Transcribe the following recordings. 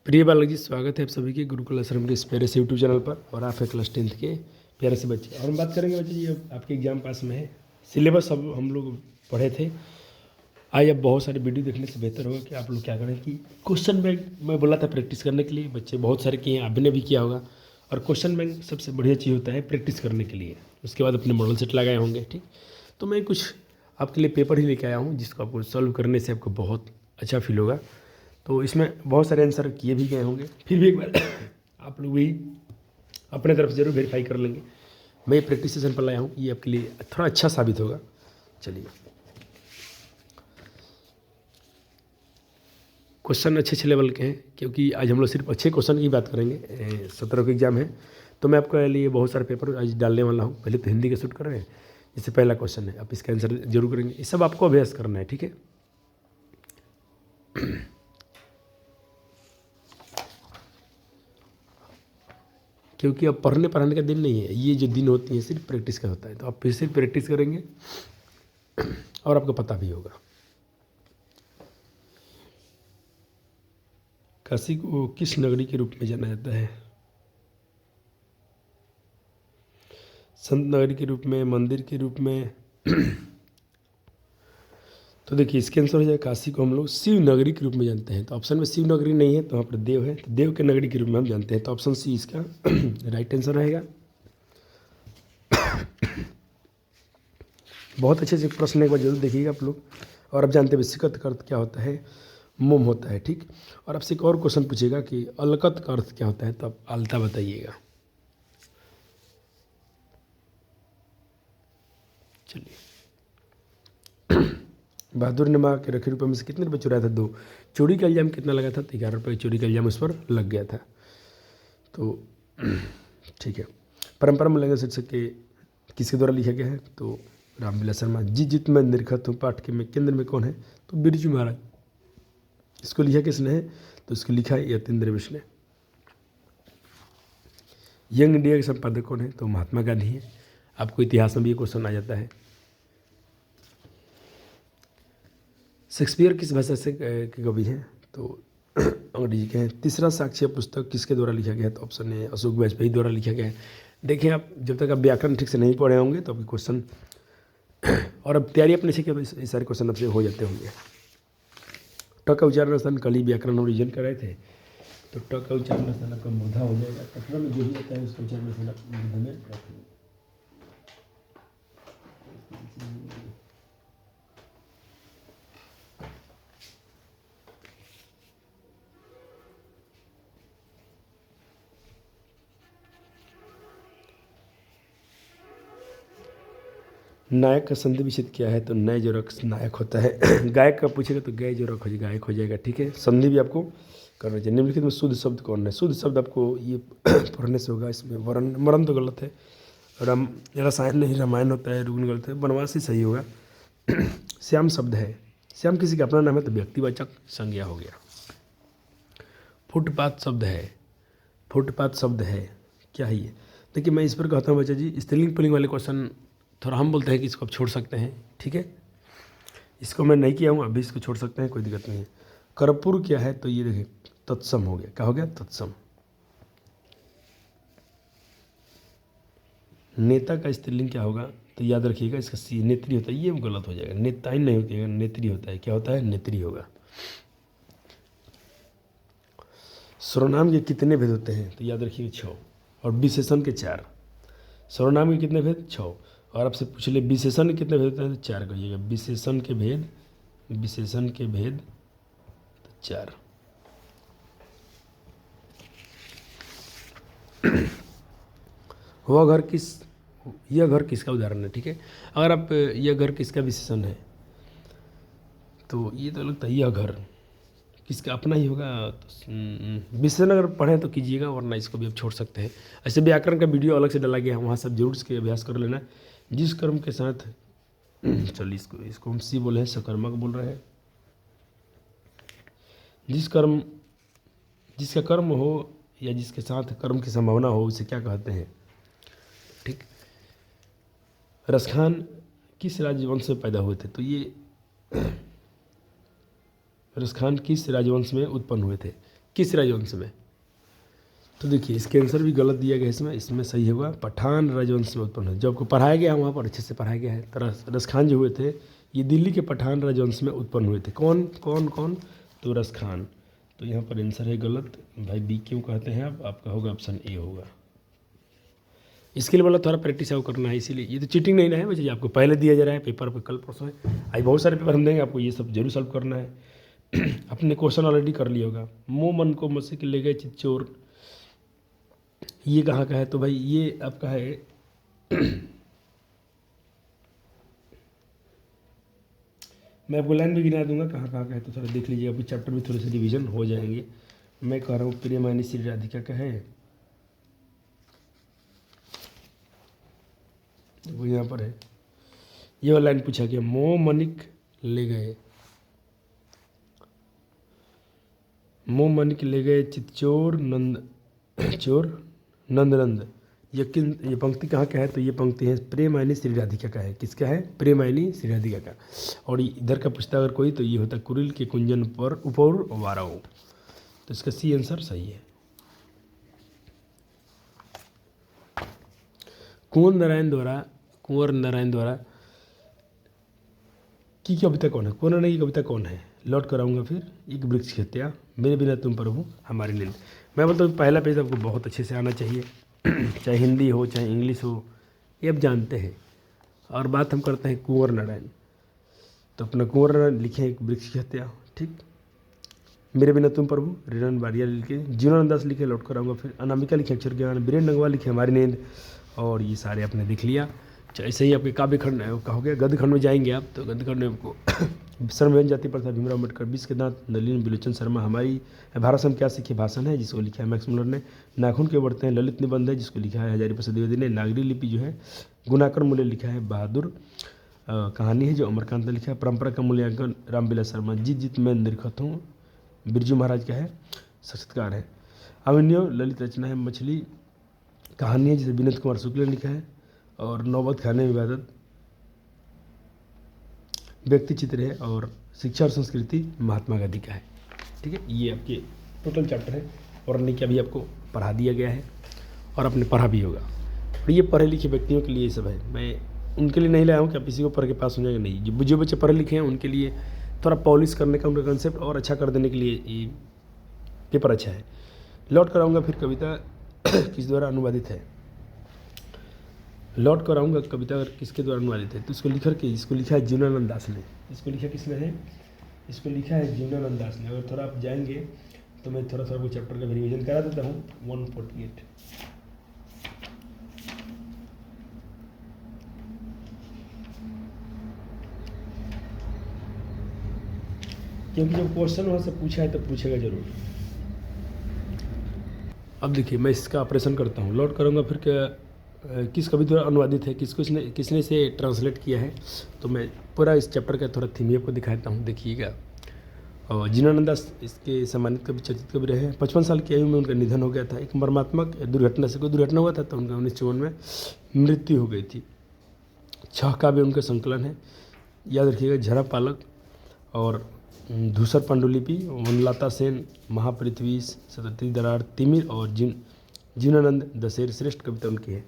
प्रिय बालक जी, स्वागत है आप सभी के गुरुकुल आश्रम के इस प्यारे से यूट्यूब चैनल पर। और आप है क्लास 10th के प्यारे से बच्चे। और हम बात करेंगे बच्चे जी, अब आपके एग्जाम पास में है। सिलेबस अब हम लोग पढ़े थे। आज अब बहुत सारे वीडियो देखने से बेहतर होगा कि आप लोग क्या करें कि क्वेश्चन बैंक मैं बोला था प्रैक्टिस करने के लिए। बच्चे बहुत सारे किए हैं, आपने भी किया होगा। और क्वेश्चन बैंक सबसे बढ़िया चीज़ होता है प्रैक्टिस करने के लिए। उसके बाद अपने मॉडल सेट लगाए होंगे, ठीक। तो मैं कुछ आपके लिए पेपर ही लेके आया हूँ जिसको आपको सॉल्व करने से आपको बहुत अच्छा फील होगा। तो इसमें बहुत सारे आंसर किए भी गए होंगे, फिर भी एक बार आप लोग भी अपने तरफ से जरूर वेरीफाई कर लेंगे। मैं ये प्रैक्टिस सेशन पर लाया हूँ, ये आपके लिए थोड़ा अच्छा साबित होगा। चलिए, क्वेश्चन अच्छे अच्छे लेवल के हैं क्योंकि आज हम लोग सिर्फ अच्छे क्वेश्चन की बात करेंगे। 17 का एग्जाम है, तो मैं आपके लिए बहुत सारे पेपर आज डालने वाला हूँ। पहले तो हिंदी का शूट कर रहे हैं। इससे पहला क्वेश्चन है, आप इसका आंसर जरूर करेंगे। ये सब आपको अभ्यास करना है, ठीक है। क्योंकि अब पढ़ने पढ़ाने का दिन नहीं है, ये जो दिन होती है सिर्फ प्रैक्टिस का होता है। तो आप फिर से प्रैक्टिस करेंगे और आपको पता भी होगा। काशी को किस नगरी के रूप में जाना जाता है? संत नगरी के रूप में, मंदिर के रूप में। तो देखिए, इसके आंसर हो जाए काशी को हम लोग शिव नगरी के रूप में जानते हैं। तो ऑप्शन में शिव नगरी नहीं है, तो वहाँ पर देव है, तो देव के नगरी के रूप में हम जानते हैं। तो ऑप्शन सी इसका राइट आंसर रहेगा। बहुत अच्छे से प्रश्न एक बार जरूर देखिएगा आप लोग। और अब जानते हैं सिकत का अर्थ क्या होता है? मोम होता है, ठीक। और आपसे एक और क्वेश्चन पूछेगा कि अलकत का अर्थ क्या होता है, तो आप अलता बताइएगा। चलिए, बहादुर ने माँ के रखे रुपये में से कितने रुपये चुराया था? 2। चोरी का इल्ज़ाम कितना लगा था? तो 11 रुपये चोरी का इल्ज़ाम उस पर लग गया था। तो ठीक है। परंपरा मूल्यांकन शीर्षक के किसके द्वारा लिखा गया है? तो रामविलास शर्मा। जी जित मैं निरखत हूँ पाठ के में केंद्र में कौन है? तो बिरजू महाराज। इसको लिखा किसने है? तो इसको लिखा है यतीन्द्र विश्व ने। यंग इंडिया के संपादक कौन है? तो महात्मा गांधी है। आपको इतिहास में भी ये क्वेश्चन आ जाता है। शेक्सपियर किस भाषा से के कवि हैं? तो अंग्रेजी के हैं। तीसरा साक्ष्य पुस्तक किसके द्वारा लिखा गया है? तो ऑप्शन ए अशोक वाजपेयी द्वारा लिखा गया है। देखिए, आप जब तक आप व्याकरण ठीक से नहीं पढ़े होंगे तो आपके क्वेश्चन और अब तैयारी अपने से किया तो ये सारे क्वेश्चन आपसे हो जाते होंगे। ट का उच्चारण स्थान कल ही व्याकरण और रीजन कर रहे थे। तो ट का उच्चारण स्थान आपका मूर्धा हो जाएगा। कटरा में जो भी आता है उसका उच्चारण स्थान आप मूर्धा में रखेंगे। नायक का संधि विच्छेद क्या है? तो नय जो रख नायक होता है। गायक का पूछेगा तो गय जो रख हो गायक हो जाएगा, ठीक है। संधि भी आपको करना चाहिए। निम्नलिखित में शुद्ध शब्द कौन है? शुद्ध शब्द आपको ये पढ़ने से होगा। इसमें वर्ण मरण तो गलत है। रसायन नहीं रामायण होता है। रुग्ण गलत है। वनवासी सही होगा। श्याम शब्द है। श्याम किसी का अपना नाम है तो व्यक्तिवाचक संज्ञा हो गया। फुटपाथ शब्द है। फुटपाथ शब्द है, क्या है ये? देखिए, मैं इस पर कहता हूँ बच्चा जी, स्त्रीलिंग पुल्लिंग वाले क्वेश्चन थोड़ा हम बोलते हैं कि इसको आप छोड़ सकते हैं, ठीक है। इसको मैं नहीं किया हूँ, अभी इसको छोड़ सकते हैं, कोई दिक्कत नहीं है। कर्पूर क्या है? तो ये देखिए तत्सम हो गया। क्या हो गया? तत्सम। नेता का स्त्रीलिंग क्या होगा? तो याद रखिएगा इसका सी नेत्री होता है। ये गलत हो जाएगा, नेताइन नहीं होती है, नेत्री होता है। क्या होता है? नेत्री होगा। सर्वनाम के कितने भेद होते हैं? तो याद रखिएगा 6 और विशेषण के 4। सर्वनाम के कितने भेद? 6। और आपसे पूछ ले विशेषण के कितने भेद होते हैं? तो 4 कहिएगा। विशेषण के भेद, विशेषण के भेद तो 4। वह घर किस, यह घर किसका उदाहरण है, ठीक है। अगर आप यह घर किसका विशेषण है तो ये तो लगता है यह घर किसका अपना ही होगा। तो विशेषण अगर पढ़ें तो कीजिएगा, वरना इसको भी आप छोड़ सकते हैं। ऐसे व्याकरण का वीडियो अलग से डाला गया है, वहाँ सब जरूर इसके अभ्यास कर लेना। जिस कर्म के साथ चलिए इसको हम सी बोले हैं, सकर्मक बोल रहे हैं। जिसका कर्म हो या जिसके साथ कर्म की संभावना हो उसे क्या कहते हैं, ठीक। रसखान किस राजवंश में पैदा हुए थे? तो ये रसखान किस राजवंश में उत्पन्न हुए थे? किस राजवंश में? तो देखिए इसके आंसर भी गलत दिया गया है इसमें सही होगा पठान राजवंश में उत्पन्न हुए। जो आपको पढ़ाया गया है वहाँ पर अच्छे से पढ़ाया गया है। रस खान जो हुए थे ये दिल्ली के पठान राजवंश में उत्पन्न हुए थे। कौन कौन कौन? तो रस खान। तो यहाँ पर आंसर है गलत भाई। बी क्यों कहते हैं आप? आपका होगा ऑप्शन ए होगा। इसके लिए मतलब थोड़ा प्रैक्टिस आपको करना है, इसीलिए ये तो चीटिंग नहीं ना है वैसे, आपको पहले दिया जा रहा है पेपर पे, कल परसों है आज बहुत सारे पेपर हम देंगे आपको, ये सब जरूर सॉल्व करना है। अपने क्वेश्चन ऑलरेडी कर लिया होगा। मुँह मन को मसी के ले गए चिच्चोर, ये कहाँ का है? तो भाई ये आपका है मैं आपको लाइन भी गिना दूंगा कहाँ कहाँ का है, तो थोड़ा देख लीजिए। अभी चैप्टर में थोड़े से रिवीजन हो जाएंगे। मैं कह रहा हूँ प्रियमानी श्री राधिका का है, वो यहाँ पर है। ये वाला लाइन पूछा गया, मोह मनिक ले गए, मोह मनिक ले गए चित्चोर नंद चोर नंदनंद। ये पंक्ति कहाँ का है? तो ये पंक्ति है प्रेमायनी श्री राधिका का है। किसका है? प्रेमायनी श्री राधिका का। और इधर का पूछता अगर कोई तो ये होता कुरिल के कुंजन पर उपौर वाराओ। तो इसका सी आंसर सही है। कुंवर नारायण द्वारा की कविता कौन है? कुंवर नारायण की कविता कौन है? लौट कर आऊँगा फिर, एक वृक्ष की हत्या, मेरे बिना तुम प्रभु हमारी नींद। मैं बोलता हूँ पहला पेज आपको बहुत अच्छे से आना चाहिए, चाहे हिंदी हो चाहे इंग्लिश हो, ये आप जानते हैं। और बात हम करते हैं कुंवर नारायण। तो अपना कुंवर नारायण लिखे एक वृक्ष की हत्या, ठीक। मेरे बिना तुम प्रभु रिरन बारिया लिखे, जीवनानंद दास लिखे लौट कर आऊँगा फिर, अनामिका लिखे अक्षर ज्ञान, बीरेन नगवा लिखे हमारी नींद। और ये सारे आपने देख लिया। ऐसे ही आपके काव्य खंड का हो गया। गद्य खंड में जाएंगे आप तो गद्य खंड में आपको सर्वजन जाति प्रथा भीमराव अम्बेडकर, बीस के दांत नलिन बिलोचन शर्मा, हमारी भारत हम क्या सीखे भाषण है जिसको लिखा है मैक्स मुलर ने, नाखून के बढ़ते हैं ललित निबंध है जिसको लिखा है हजारी प्रसाद द्विवेदी ने, नागरी लिपि जो है गुणाकर मूल्य लिखा है बहादुर, कहानी है जो अमरकांत ने लिखा है, परंपरा का मूल्यांकन रामविलास शर्मा, जीत जीत मैं निरखत हूँ बिरजू महाराज का है, साक्षात्कार है, अभिनय ललित रचना है, मछली कहानी है जिसे विनोद कुमार शुक्ल ने लिखा है, और नौबत खाने में इबादत व्यक्ति चित्र है, और शिक्षा और संस्कृति महात्मा गांधी का है। ठीक है, ये आपके टोटल चैप्टर है और नहीं क्या भी आपको पढ़ा दिया गया है और आपने पढ़ा भी होगा। और ये पढ़े लिखे व्यक्तियों के लिए ये सब है, मैं उनके लिए नहीं लाया हूँ कि आप किसी को पढ़ के पास हो जाएगा, नहीं। जो बच्चे पढ़े लिखे हैं उनके लिए थोड़ा पॉलिश करने का उनका कंसेप्ट और अच्छा कर देने के लिए ये पेपर अच्छा है। लौट कर आऊँगा फिर कविता किस द्वारा अनुवादित है? लौट कर आऊँगा कविता अगर किसके द्वारा अनुवादित है तो इसको लिखा है जीवनानंद दास ने। इसको लिखा किसने है? इसको लिखा है जीवनानंद दास ने। अगर थोड़ा आप जाएंगे तो मैं थोड़ा वो चैप्टर का भी रिवीजन करा देता हूँ। 148 क्योंकि जब क्वेश्चन वहाँ से पूछा है तो पूछेगा जरूर। अब देखिए मैं इसका ऑपरेशन करता हूँ। लौट करूँगा फिर क्या किस कवि द्वारा अनुवादित है, किसने इसे ट्रांसलेट किया है, तो मैं पूरा इस चैप्टर का थोड़ा थीम आपको दिखाता हूँ, देखिएगा। और जीवनानंद दास इसके सम्मानित कवि चर्चित कवि रहे हैं। 55 साल की आयु में उनका निधन हो गया था। एक मर्मात्मक दुर्घटना से कोई दुर्घटना हुआ था तो उनका 1954 में मृत्यु हो गई थी। 6 काव्य उनका संकलन है, याद रखिएगा। झरा पालक और धूसर पांडुलिपि, वनलता सेन, महापृथ्वी, सतती दरार, तिमिर और जीवनानंद दशेर श्रेष्ठ कविता उनकी है।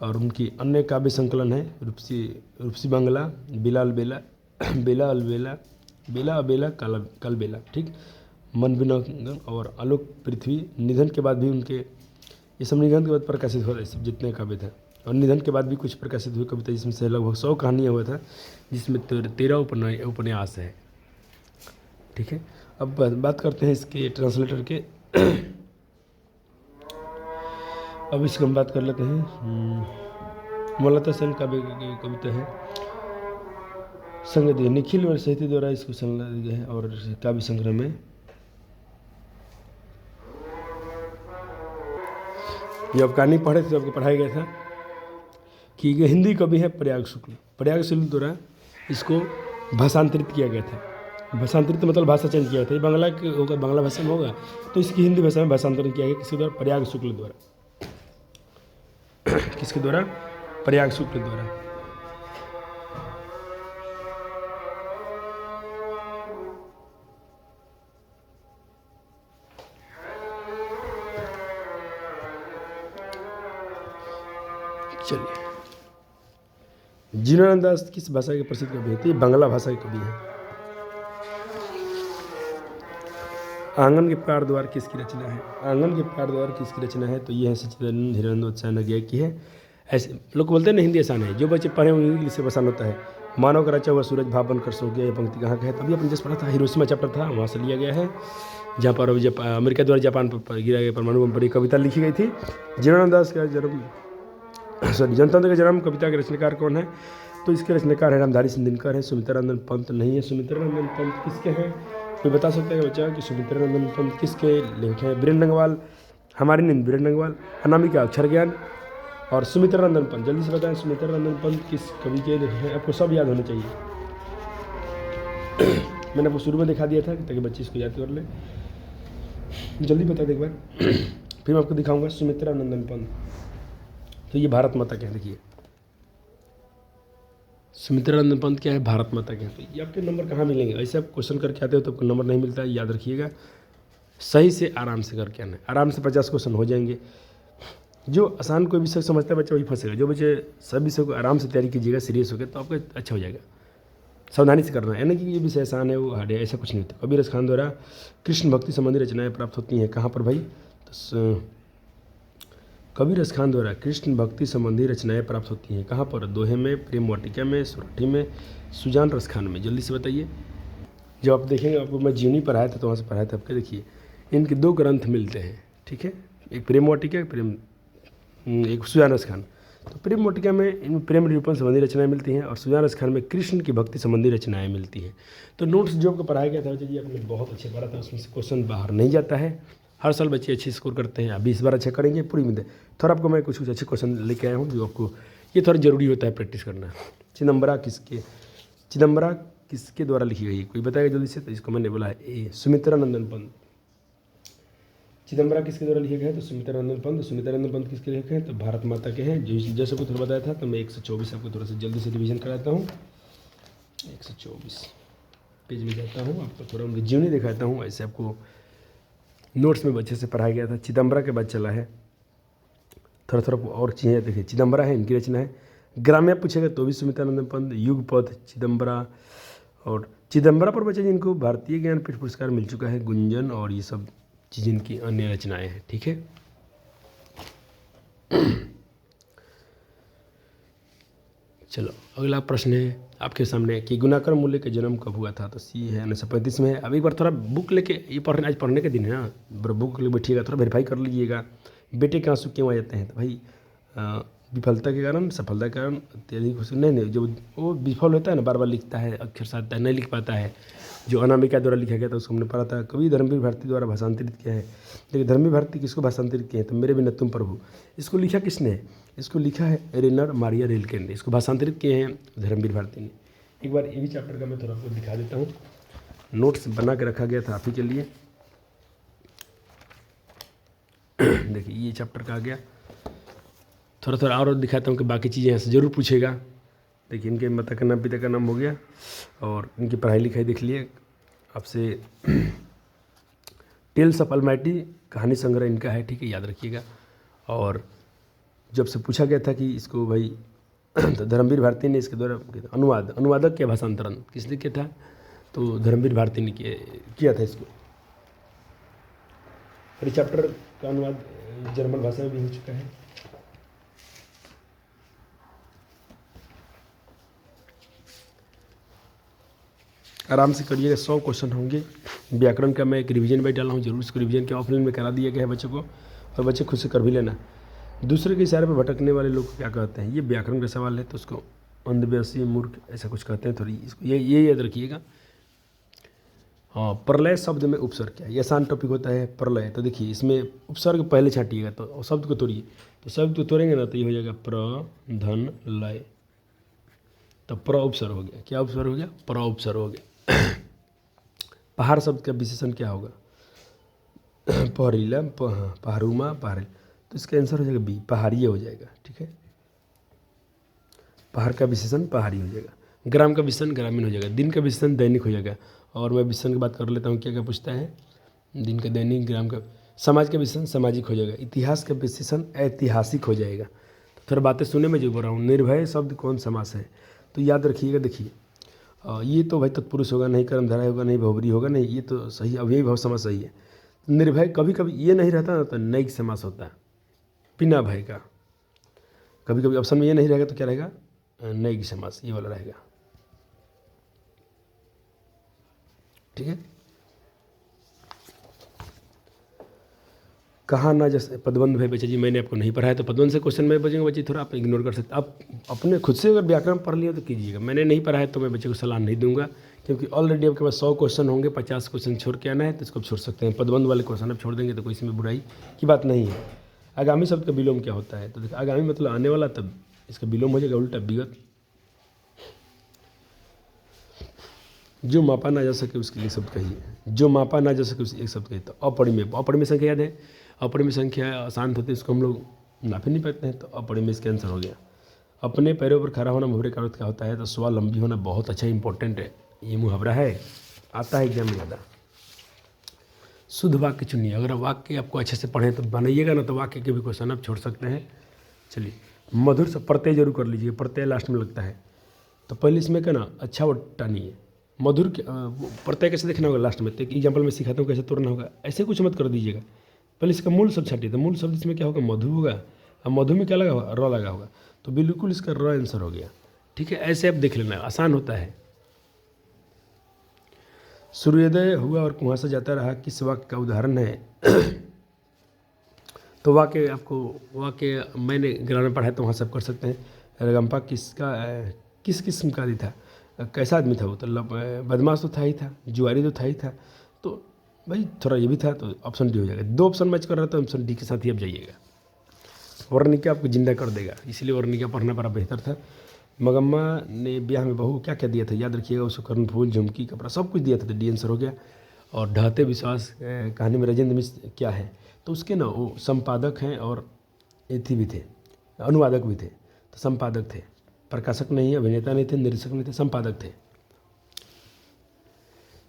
और उनकी अन्य काव्य संकलन है रूपसी बांग्ला, बेला अलबेला, बेला अलबेला, बेला अबेला, कल बेला, ठीक, मन बिना और आलोक पृथ्वी। निधन के बाद भी उनके ये सब निधन के बाद प्रकाशित हो रहे सब जितने काव्य थे, और निधन के बाद भी कुछ प्रकाशित हुए कविता जिसमें से लगभग 100 कहानियाँ हुआ था, जिसमें 13 उपन्यास है। ठीक है, अब बात करते हैं इसके ट्रांसलेटर के। अब इसकी हम बात कर लेते हैं। मलता सेन का कविता है संग्रह दिया निखिल और साहित्य द्वारा इसको संग्रह दिया है। और काव्य संग्रह में ये आप कहानी पढ़े थे, आपको पढ़ाया गया था कि ये हिंदी कवि है प्रयाग शुक्ल द्वारा इसको भाषांतरित किया गया था। भाषांतरित मतलब भाषा चेंज किया था। ये बांग्ला के होगा, बांग्ला भाषा में होगा तो इसकी हिंदी भाषा में भाषांतरण किया गया किसके द्वारा? प्रयाग शुक्ल द्वारा। किसके द्वारा? प्रयाग शुक्ल द्वारा। चलिए, जीवनानंद दास किस भाषा के प्रसिद्ध कवि थे? बांग्ला भाषा के कवि हैं। आंगन के प्यार द्वार किसकी रचना है? आंगन के प्यार द्वार किसकी रचना है? तो ये है सच्चिदानंद हिरानंद उत्साह की है। ऐसे लोग बोलते हैं ना हिंदी आसान है, जो बच्चे पढ़े होंगे इंग्लिश से आसान होता है। मानव का रचा हुआ सूरज भाव बनकर सो गया, ये पंक्ति कहाँ का है? तभी अपन जिस पढ़ा था हिरोशिमा चैप्टर था, वहाँ से लिया गया है, जहाँ पर अमेरिका द्वारा जापान पर गिरा गया परमाणु बम पर एक कविता लिखी गई थी। जीवनानंद दास का जन्म जनतंत्र के जन्म कविता के रचनाकार कौन है? तो इसके रचनाकार है रामधारी सिंह दिनकर है, सुमित्रानंदन पंत नहीं है। सुमित्रानंदन पंत किसके हैं? कोई बता सकता है बच्चा कि सुमित्रानंदन पंत किसके लेखक हैं? वीरेंद्र नंगवाल, हमारी नींद वीरेंद्र नंगवाल, अनामिका अक्षर ज्ञान और सुमित्रानंदन पंत। जल्दी से बताएं सुमित्रानंदन पंत किस कवि के लेखक हैं? आपको सब याद होना चाहिए। मैंने आपको शुरू में दिखा दिया था ताकि बच्चे इसको याद कर लें। जल्दी बता दे एक बार फिर मैं आपको दिखाऊंगा। सुमित्रानंदन पंत, तो ये भारत माता के हैं। देखिए सुमित्रानंदन पंत क्या है? भारत माता के हैं। तो ये आपके नंबर कहाँ मिलेंगे? ऐसे आप क्वेश्चन करके आते हो तो आपको नंबर नहीं मिलता है, याद रखिएगा। सही से आराम से करके आना है, आराम से 50 क्वेश्चन हो जाएंगे। जो आसान कोई विषय समझता है बच्चा वही फंसेगा। जो बच्चे सब विषय को आराम से तैयारी कीजिएगा, सीरियस होकर, तो आपका अच्छा हो जाएगा। सावधानी से करना है, यानी कि ये विषय आसान है वो हार्ड है, ऐसा कुछ नहीं होता। कबीर खान द्वारा कृष्ण भक्ति संबंधी रचनाएं प्राप्त होती हैं कहाँ पर भाई? तो कबीर खान द्वारा कृष्ण भक्ति संबंधी रचनाएं प्राप्त होती हैं कहाँ पर? दोहे में, प्रेम वाटिका में, सोरठी में, सुजान रसखान में। जल्दी से बताइए। जब आप देखेंगे, आपको मैं जीवनी पढ़ाया था तो वहाँ से पढ़ाया था आपके। देखिए इनके 2 ग्रंथ मिलते हैं, ठीक है, एक प्रेम वाटिका, एक सुजान रसखान। तो प्रेम वाटिका में इनमें प्रेम निरूपण संबंधी रचनाएं मिलती हैं और सुजान रसखान में कृष्ण की भक्ति संबंधी रचनाएं मिलती हैं। तो नोट्स जो आपको पढ़ाया गया था जी आपने बहुत अच्छे पढ़ा था, उसमें से क्वेश्चन बाहर नहीं जाता है। हर साल बच्चे अच्छे स्कोर करते हैं, अभी इस बार अच्छा करेंगे पूरी उम्मीद है। थोड़ा आपको मैं कुछ अच्छे क्वेश्चन लेके आया हूँ जो आपको ये थोड़ा जरूरी होता है प्रैक्टिस करना। चिदम्बरा किसके द्वारा लिखी गई? कोई बताएगा जल्दी से? तो इसको मैंने बोला है ए, सुमित्रानंदन पंत। चिदम्बरा किसके द्वारा लिखे गए? तो सुमित्रानंदन पंत। सुमित्रानंदन पंत किसके लेखक हैं? तो भारत माता के हैं। जैसे आपको थोड़ा बताया था, तो मैं 124 आपको थोड़ा सा जल्दी से रिवीजन कराता हूँ। 124 पेज में जाता हूँ, आपको थोड़ा उनकी जीवनी दिखाता हूँ। ऐसे आपको नोट्स में अच्छे से पढ़ाया गया था। चिदम्बरा के बाद चला है थोड़ा और चीज़ें। देखिए चिदम्बरा है, इनकी रचना है। ग्राम्य पूछेगा तो भी सुमित्रानंदन पंत, युगपथ, चिदम्बरा। और चिदम्बरा पर बच्चे जिनको भारतीय ज्ञानपीठ पुरस्कार मिल चुका है, गुंजन और ये सब चीज़ इनकी अन्य रचनाएं हैं, ठीक है। चलो अगला प्रश्न है आपके सामने कि गुणाकर मूल्य का जन्म कब हुआ था? तो सी है 1935 में है। अब एक बार थोड़ा बुक लेके ये आज पढ़ने के दिन है ना, बुक लेके बैठिएगा, थोड़ा वेरीफाई कर लीजिएगा। बेटे के आंसू क्यों आ जाते हैं? तो भाई विफलता के कारण, सफलता के कारण, अत्यधिक खुशी नहीं, जो वो विफल होता है ना, बार बार लिखता है, अक्षर साधता है, नहीं लिख पाता है। जो अनामिका द्वारा लिखा गया था उसको हमने पढ़ा था। कवि धर्मवीर भारती द्वारा भाषांतरित किया है। देखिए धर्मवीर भारती किसको भाषांतरित किया है? तो मेरे बिना तुम प्रभु। इसको लिखा किसने? इसको लिखा है रेनर मारिया रिल्के ने। इसको भाषांतरित किए हैं धर्मवीर भारती ने। एक बार ये भी चैप्टर का मैं थोड़ा आपको दिखा देता हूँ। नोट्स बना के रखा गया था आप ही के लिए। देखिए ये चैप्टर का आ गया। थोड़ा और दिखाता हूँ कि बाकी चीज़ें यहाँ से ज़रूर पूछेगा। देखिए इनके माता का नाम, पिता का नाम हो गया और इनकी पढ़ाई लिखाई देख लिए आपसे। टेल्स ऑफ अलमाइटी कहानी संग्रह इनका है, ठीक है, याद रखिएगा। और जब से पूछा गया था कि इसको भाई तो धर्मवीर भारती ने इसके द्वारा अनुवादक के भाषांतरण किसने किया था? तो धर्मवीर भारती ने किया था इसको। और इस चैप्टर का अनुवाद जर्मन भाषा में भी हो चुका है। आराम से करिएगा, 100 क्वेश्चन होंगे। व्याकरण का मैं एक रिवीजन भी डाला हूँ, जरूर इसको रिवीजन के ऑफलाइन में करा दिया गया है बच्चों को, और बच्चे खुद से कर भी लेना। दूसरे के इशारे पर भटकने वाले लोग क्या कहते हैं? ये व्याकरण का सवाल है तो उसको अंधव्यसी, मूर्ख, ऐसा कुछ कहते हैं। थोड़ी इसको ये याद रखिएगा। हाँ, प्रलय शब्द में उपसर्ग क्या है? ये आसान टॉपिक होता है प्रलय। तो देखिए इसमें उपसर्ग पहले छाटिएगा तो शब्द को तोड़िए। तो शब्द को तोड़ेंगे ना तो ये हो जाएगा प्र धन लय। तो प्र उपसर्ग हो गया। क्या उपसर्ग हो गया? प्र उपसर्ग हो गया। पहाड़ शब्द का विशेषण क्या होगा? पहरीला, पहाड़ुमा, पहाड़ी। तो इसका आंसर हो जाएगा बी, पहाड़िए हो जाएगा, ठीक है। पहाड़ का विशेषण पहाड़ी हो जाएगा। ग्राम का विशेषण ग्रामीण हो जाएगा। दिन का विशेषण दैनिक हो जाएगा। और मैं विशेषण की बात कर लेता हूँ, क्या क्या पूछता है? दिन का दैनिक, ग्राम का, समाज का विशेषण सामाजिक हो जाएगा। इतिहास का विशेषण ऐतिहासिक हो जाएगा। तो थोड़ा बातें सुनने में जो बोल रहा हूँ। निर्भय शब्द कौन समास है, तो याद रखिएगा। देखिए ये तो भाई तत्पुरुष होगा नहीं, कर्मधारय होगा नहीं, बहुब्री होगा नहीं, ये तो सही, अव्ययी भाव समास सही है। निर्भय कभी कभी ये नहीं रहता ना, तो नैक समास होता है, बिना भय का। कभी कभी ऑप्शन में ये नहीं रहेगा तो क्या रहेगा, नैक समास, ये वाला रहेगा। ठीक है। कहाँ ना जैसे पदबंध भाई बच्चे जी मैंने आपको नहीं पढ़ाया, तो पदबंध से क्वेश्चन में बचेंगे बच्चे, थोड़ा आप इग्नोर कर सकते। आप अपने खुद से अगर व्याकरण पढ़ लिया तो कीजिएगा, मैंने नहीं पढ़ा है तो मैं बच्चे को सलाह नहीं दूंगा, क्योंकि ऑलरेडी आपके पास 100 क्वेश्चन होंगे, 50 क्वेश्चन छोड़ के आना है, तो इसको आप छोड़ सकते हैं। पदबंध वाले क्वेश्चन आप छोड़ देंगे तो कोई इसमें बुराई की बात नहीं है। आगामी शब्द का विलोम क्या होता है, तो देखिए आगामी मतलब आने वाला, तब इसका विलोम हो जाएगा उल्टा विगत। जो मापा ना जा सके उसके लिए शब्द कहिए, जो मापा ना जा सके उसके एक शब्द कहिए। तो अपरिमेय, अपरिमेय संख्या याद है, अपरिमेय संख्या अशांत होती है, इसको हम लोग नाप ही नहीं पाते हैं, तो अपरिमेय इसका आंसर हो गया। अपने पैरों पर खड़ा होना मुहावरे का अर्थ क्या होता है, तो स्वावलंबी होना बहुत अच्छा इंपॉर्टेंट है, ये मुहावरा है, आता है एग्जाम में ज़्यादा। शुद्ध वाक्य चुनिए, अगर वाक्य आपको अच्छे से पढ़ें तो बनाइएगा ना, तो वाक्य के भी क्वेश्चन आप छोड़ सकते हैं। चलिए मधुर से प्रत्यय जरूर कर लीजिए, प्रत्यय लास्ट में लगता है, तो पहले इसमें क्या ना अच्छा वर्ड टानिए। मधुर प्रत्यय कैसे देखना होगा लास्ट में, तो एक एग्जाम्पल में सिखाता हूँ कैसे तोड़ना होगा, ऐसे कुछ मत कर दीजिएगा। पहले इसका मूल शब्द छाटिए, तो मूल शब्द इसमें क्या होगा, मधु होगा, अब मधु में क्या लगा होगा, र लगा होगा, तो बिल्कुल इसका र आंसर हो गया। ठीक है, ऐसे आप देख लेना, आसान होता है। सूर्योदय हुआ और कुहासा जाता रहा, किस वाक्य का उदाहरण है? तो वाक्य आपको, वाक्य मैंने ग्रामर पढ़ा है तो वहाँ सब कर सकते हैं। रगम्पा किसका, किस किस्म का आदमी था, कैसा आदमी था वो, तो बदमाश तो था ही था, जुआरी तो था ही था, तो भाई थोड़ा ये भी था, तो ऑप्शन डी हो जाएगा। 2 ऑप्शन मैच कर रहा था, तो ऑप्शन डी के साथ ही आप जाइएगा। वर्णिका आपको जिंदा कर देगा, इसलिए वर्णिका पढ़ना बड़ा बेहतर था। मगम्मा ने ब्याह में बहू क्या क्या दिया था, याद रखिएगा, उसको कर्णफूल, झुमकी, कपड़ा सब कुछ दिया था, तो डी आंसर हो गया। और ढहते विश्वास कहानी में राजेंद्र मिश्र क्या है, तो उसके ना वो संपादक हैं और एथी भी थे, अनुवादक भी थे, तो संपादक थे, प्रकाशक नहीं, अभिनेता नहीं थे, निर्देशक नहीं थे, संपादक थे।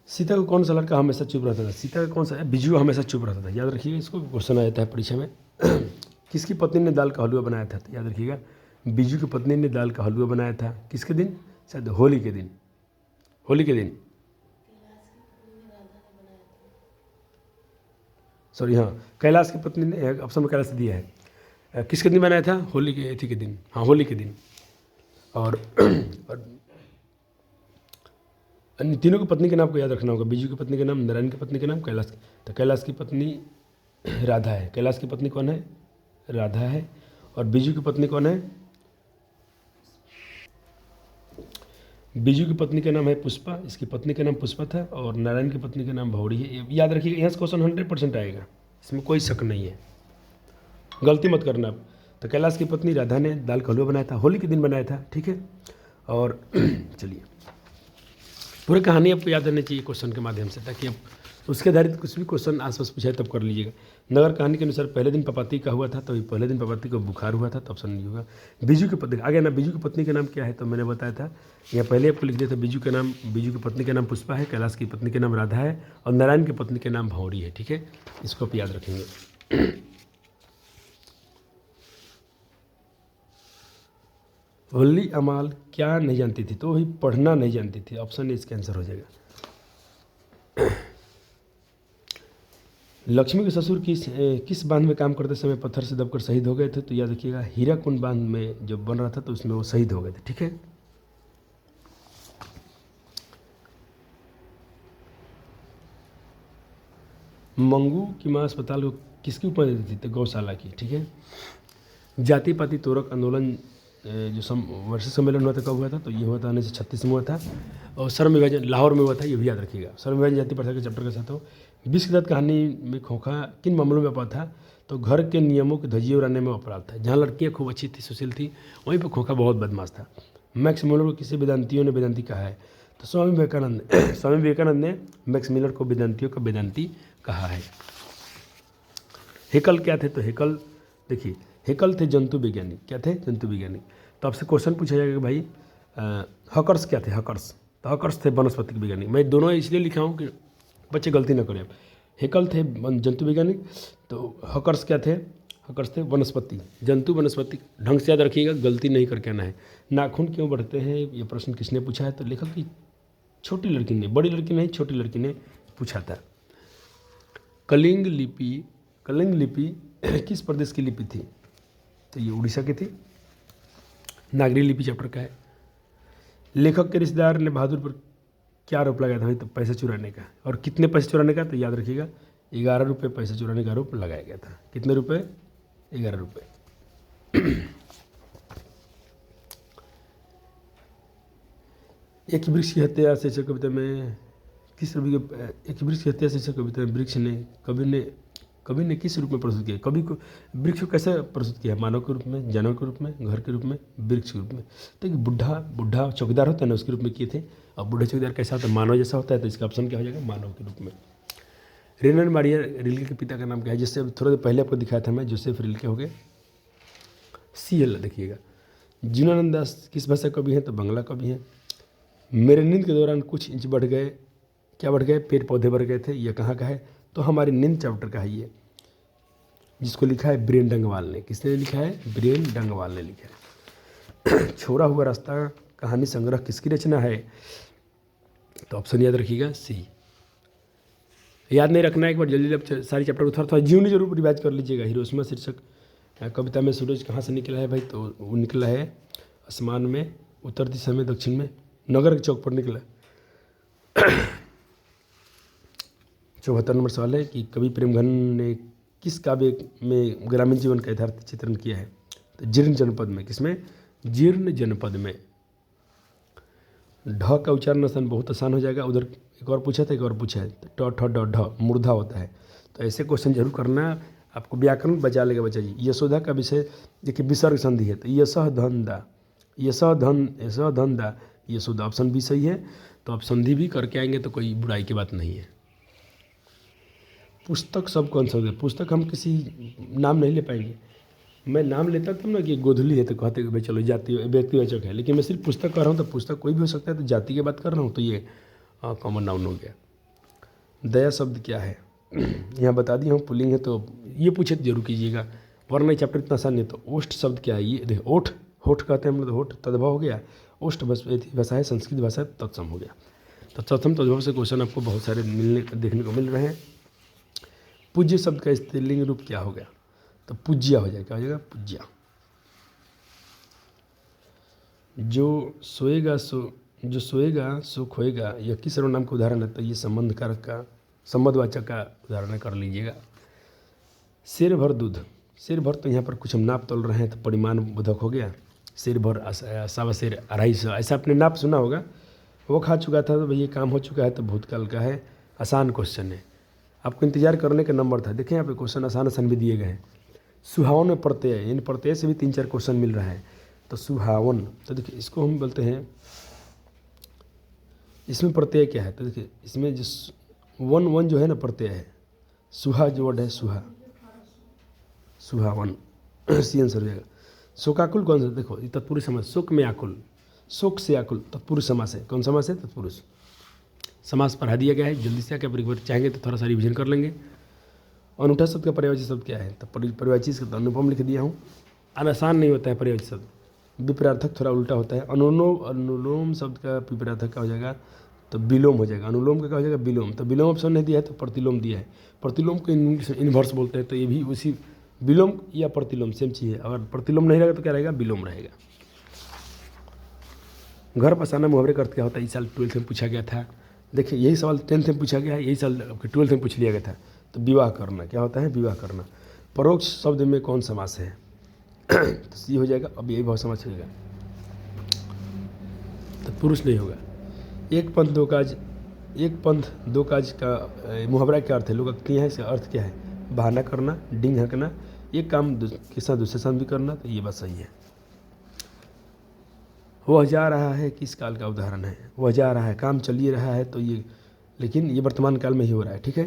सीता को कौन सा लड़का हमेशा चुप रहता था, सीता का कौन सा, बिजू हमेशा चुप रहता था, याद रखिएगा, इसको क्वेश्चन आ जाता है परीक्षा में। किसकी पत्नी ने दाल का हलवा बनाया था, तो याद रखिएगा बिजू की पत्नी ने दाल का हलवा बनाया था, किसके दिन, शायद होली के दिन, होली के दिन, सॉरी हाँ, कैलाश की पत्नी ने, ऑप्शन में कैलाश दिया है, किसके दिन बनाया था, होली के, एथी के दिन, हाँ होली के दिन। और तीनों की पत्नी के नाम को याद रखना होगा, बिजू की पत्नी का नाम, नारायण की पत्नी का नाम, कैलाश, तो कैलाश की पत्नी राधा है, कैलाश की पत्नी कौन है, राधा है। और बिजू की पत्नी कौन है, बिजू की पत्नी का नाम है पुष्पा, इसकी पत्नी का नाम पुष्पा था, और नारायण की पत्नी का नाम भौरी है। याद रखिएगा, यहाँ से क्वेश्चन 100% आएगा, इसमें कोई शक नहीं है, गलती मत करना आप। तो कैलाश की पत्नी राधा ने दाल का हलवा बनाया था, होली के दिन बनाया था, ठीक है। और चलिए पूरी कहानी आपको याद रहनी चाहिए क्वेश्चन के माध्यम से, ताकि आप उसके आधारित कुछ भी क्वेश्चन आसपास पूछाए तब कर लीजिएगा। नगर कहानी के अनुसार पहले दिन पपाती का हुआ था, तो पहले दिन पपाती को बुखार हुआ था, तो ऑप्शन नहीं होगा। बिजू की पत्नी आगे ना, बिजू की पत्नी का नाम क्या है, तो मैंने बताया था, यहाँ पहले आपको लिख दिया था, बिजू का नाम, बिजू की पत्नी का नाम पुष्पा है, कैलाश की पत्नी का नाम राधा है, और नारायण की पत्नी का नाम भौरी है, ठीक है, इसको आप याद रखेंगे। वल्ली अमाल क्या नहीं जानती थी, तो वही पढ़ना नहीं जानती थी, ऑप्शन ए इसका आंसर हो जाएगा। लक्ष्मी के ससुर किस बांध में काम करते समय पत्थर से दबकर शहीद हो गए थे, तो याद रखिएगा हीराकुंड बांध में जब बन रहा था तो उसमें वो शहीद हो गए थे, ठीक है। मंगू की माँ अस्पताल को किसकी उपमा देती थी, तो गौशाला की, ठीक है। जाति पाति तोरक आंदोलन जो वर्षीय सम्मेलन हुआ था, कब हुआ था, तो ये हुआ था 1936 में हुआ था, और श्रम विभाजन लाहौर में हुआ था, ये भी याद रखिएगा। श्रम विभाजन जाति प्रथा के चैप्टर के साथ हो। विश्व की दत्त कहानी में खोखा किन मामलों में अपराध था, तो घर के नियमों के धज्जियां उड़ाने में अपराध था। जहाँ लड़कियाँ खूब अच्छी थी, सुशील थी, वहीं पर खोखा बहुत बदमाश था। मैक्स मिलर को किसी वेदांतियों ने वेदांती कहा है, तो स्वामी विवेकानंद ने मैक्स मिलर को वेदांतियों का वेदांती कहा है। हेकल क्या थे, तो हेकल देखिए, हेकल थे जंतु वैज्ञानिक, क्या थे, जंतु वैज्ञानिक। तो आपसे क्वेश्चन पूछा जाएगा कि भाई हकर्स क्या थे, हकर्स, तो हकर्स थे वनस्पतिक वैज्ञानिक। मैं दोनों इसलिए लिखा हूँ कि बच्चे गलती ना करें। हेकल थे जंतु वैज्ञानिक, तो हकर्स क्या थे, से वनस्पति, जंतु वनस्पति, ढंग से याद रखिएगा, गलती नहीं करके आना है। नाखून क्यों बढ़ते हैं, ये प्रश्न किसने पूछा है, तो लेखक की छोटी लड़की ने, बड़ी लड़की नहीं छोटी लड़की ने पूछा था। कलिंग लिपि किस प्रदेश की लिपि थी, तो ये उड़ीसा की थी। नागरी लिपि चैप्टर का है। लेखक के रिश्तेदार ने बहादुर पर क्या आरोप लगाया था भाई, तो पैसे चुराने का। और कितने पैसे चुराने का, तो याद रखिएगा 11 रुपये पैसे चुराने का आरोप लगाया गया था। कितने रुपए, 11 रुपये। एक वृक्ष की हत्या शीर्षक कविता में किस रवि के, एक वृक्ष की हत्या शीर्षक कविता में वृक्ष ने कवि ने किस रूप में प्रस्तुत किया, कवि को वृक्ष को कैसे प्रस्तुत किया, मानव के रूप में, जानवर के रूप में, घर के रूप में, वृक्ष के रूप में। तो एक बुढ़ा चौकीदार होता है ना, उसके रूप में किए थे। और बूढ़ा चौकीदार कैसा होता है, मानव जैसा होता है, तो इसका ऑप्शन क्या हो जाएगा, मानव के रूप में। रेनर मारिया रिल्के के पिता का नाम क्या है, जिससे थोड़ा देर पहले आपको दिखाया था मैं, जोसेफ रिल्के हो गए। CL देखिएगा। जीवनानंद दास किस भाषा कवि हैं, तो बांग्ला कवि हैं। मेरे नींद के दौरान कुछ इंच बढ़ गए, क्या बढ़ गए, पेड़ पौधे बढ़ गए थे, यह कहाँ का है, तो हमारी नींद चैप्टर का है ये, जिसको लिखा है ब्रेन डंगवाल ने। किसने लिखा है, ब्रेन डंगवाल ने लिखा है। छोड़ा हुआ रास्ता कहानी संग्रह किसकी रचना है, तो ऑप्शन याद रखिएगा C। याद नहीं रखना, एक बार जल्दी जल्दी सारी चैप्टर को थोड़ा जीवनी जरूर रिवाइज कर लीजिएगा। हिरोशिमा शीर्षक कविता में सूरज कहाँ से निकला है भाई, तो वो निकला है आसमान में, उत्तर दिशा में, दक्षिण में, नगर के चौक पर निकला। 74 नंबर सवाल है कि कवि प्रेमघन ने किस काव्य में ग्रामीण जीवन का यथार्थ चित्रण किया है, तो जीर्ण जनपद में। किसमें, जीर्ण जनपद में। ढ का उच्चारण आसान बहुत आसान हो जाएगा। उधर एक और पूछा था, एक और पूछा है, तो ठ ढ ढ मूर्धा होता है। तो ऐसे क्वेश्चन जरूर करना, आपको व्याकरण बचा लेगा बच्चा जी। यशोदा का विषय देखिए विसर्ग संधि है, तो यशः धन दा, यशः धन दा, यशोदा ऑप्शन भी सही है। तो आप संधि भी करके आएंगे तो कोई बुराई की बात नहीं है। पुस्तक सब कौन सा होगा, पुस्तक हम किसी नाम नहीं ले पाएंगे। मैं नाम लेता तब ना कि गोधली है तो कहते कि भाई चलो जाति व्यक्तिवाचक है, लेकिन मैं सिर्फ पुस्तक कर रहा हूँ, तो पुस्तक कोई भी हो सकता है, तो जाति की बात कर रहा हूँ, तो ये कॉमन नाउन हो गया। दया शब्द क्या है, यहाँ बता दिया हूँ, पुल्लिंग है, तो ये पूछे तो जरूर कीजिएगा, वरना चैप्टर इतना आसान नहीं। तो ओष्ठ शब्द क्या है, ये देखो ओठ, होठ कहते हैं हम लोग, होठ तद्भव हो गया। ओष्ठ भाषा है, संस्कृत भाषा तत्सम हो गया। तो तत्सम तद्भव से क्वेश्चन आपको बहुत सारे देखने को मिल रहे हैं। पूज्य शब्द का स्त्रीलिंग रूप क्या हो गया, तो पूज्या हो जाएगा, क्या हो जाएगा, पूज्या। जो सोएगा सो खोएगा, यह किस सर्वनाम का उदाहरण है, तो ये संबंध कारक का, संबंधवाचक का उदाहरण कर लीजिएगा। सिर भर दूध, सिर भर तो यहाँ पर कुछ हम नाप तोल रहे हैं, तो परिमाण बोधक हो गया। सिर भर सवा सिर 250, ऐसा आपने नाप सुना होगा। वो खा चुका था, तो भैया काम हो चुका है, तो भूतकाल का है। आसान क्वेश्चन है, आपको इंतजार करने का नंबर था। देखें यहाँ पे क्वेश्चन आसान भी दिए गए हैं। सुहावन में प्रत्यय, इन प्रत्यय से भी 3-4 क्वेश्चन मिल रहा है। तो सुहावन, तो देखिए इसको हम बोलते हैं, इसमें प्रत्यय क्या है, तो देखिए इसमें जो वन जो है ना प्रत्यय है। सुहा जो वर्ड है, सुहावन सी आंसर हो जाएगा। शोकाकुल कौन सा, देखो ये तत्पुरुष समास, शोक में आकुल, शोक से आकुल तत्पुरुष समास है। कौन समास है, तत्पुरुष समास पढ़ा दिया गया है। जल्दी से आके एक बार चाहेंगे तो थोड़ा सा रिविजन कर लेंगे। अनूठा शब्द का पर्यायवाची शब्द क्या है, तो पर्यायवाची शब्द अनुपम लिख दिया हूँ। आसान नहीं होता है पर्यायवाची शब्द, विपरार्थक थोड़ा उल्टा होता है। अनुलोम शब्द का विपरार्थक क्या हो जाएगा, तो विलोम हो जाएगा। अनुलोम का क्या हो जाएगा, विलोम। तो विलोम ऑप्शन नहीं दिया है, तो प्रतिलोम दिया है। प्रतिलोम को इनवर्स बोलते हैं, तो ये भी उसी विलोम या प्रतिलोम सेम चीज़ है। अगर प्रतिलोम नहीं रहेगा तो क्या रहेगा, विलोम रहेगा। घर बसाना मुहावरे का अर्थ क्या होता है, इस साल 12th में पूछा गया था। देखिए यही सवाल 10th में पूछा गया है, यही साल आपके 12th में पूछ लिया गया था। तो विवाह करना क्या होता है, विवाह करना। परोक्ष शब्द में कौन समास है, तो सी हो जाएगा। अब यही बहुत समास होगा, तो पुरुष नहीं होगा। एक पंथ दो काज का मुहावरा क्या अर्थ है, लोग क्या है, इसका अर्थ क्या है, बहाना करना, डिंग हकना, एक काम के साथ दूसरे साथ भी करना, तो ये बात सही है। वह जा रहा है किस काल का उदाहरण है, वह जा रहा है, काम चल ही रहा है, तो ये, लेकिन ये वर्तमान काल में ही हो रहा है, ठीक है,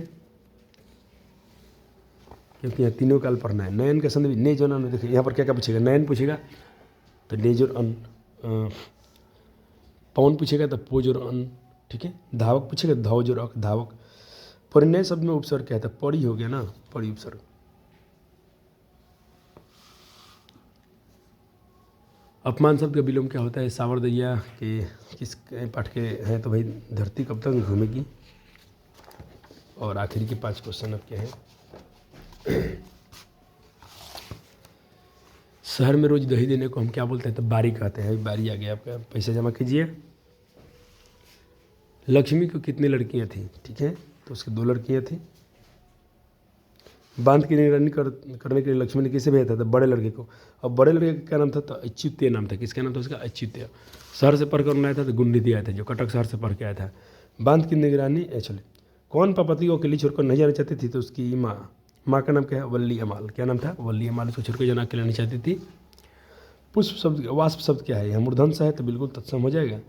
क्योंकि यहाँ तीनों काल पढ़ना है। नयन का संधि ने जो न, देखिए यहाँ पर क्या क्या पूछेगा, नयन पूछेगा तो ने जोर अन, पवन पूछेगा तो पो जोर अन, ठीक है। धावक पूछेगा धाव जोर अक, धावक। परिणय शब्द में उपसर्ग क्या है, तो पड़ी हो गया ना, पड़ी उपसर्ग। अपमान शब्द का विलोम क्या होता है? सावरदैया के किस पाठ के हैं? तो भाई धरती कब तक घूमेगी। और आखिरी के 5 क्वेश्चन अब क्या है? शहर में रोज दही देने को हम क्या बोलते हैं? तो बारी कहते हैं। बारी आ गया आपका, पैसे जमा कीजिए। लक्ष्मी को कितनी लड़कियां थी? ठीक है, तो उसकी 2 लड़कियां थी। बांध की निगरानी करने के लिए लक्ष्मी ने किसे भेजा था? तो बड़े लड़के को। अब बड़े लड़के का क्या नाम था? तो अच्युत्य नाम था। किसका नाम था उसका? अच्युत्य। शहर से पढ़कर आया था तो गुंडी आया था, जो कटक शहर से पढ़ के आया था। बांध की निगरानी चले। कौन पति को अकेली छोड़कर नहीं जाना चाहती थी? तो उसकी माँ का नाम क्या है? वल्ली अमाल। क्या नाम था? वल्ली अमाल। उसको छोड़कर जाना अकेला नहीं चाहती थी। पुष्प शब्द, वाष्प शब्द क्या है? यह मूर्धन्य है तो बिल्कुल तत्सम हो जाएगा।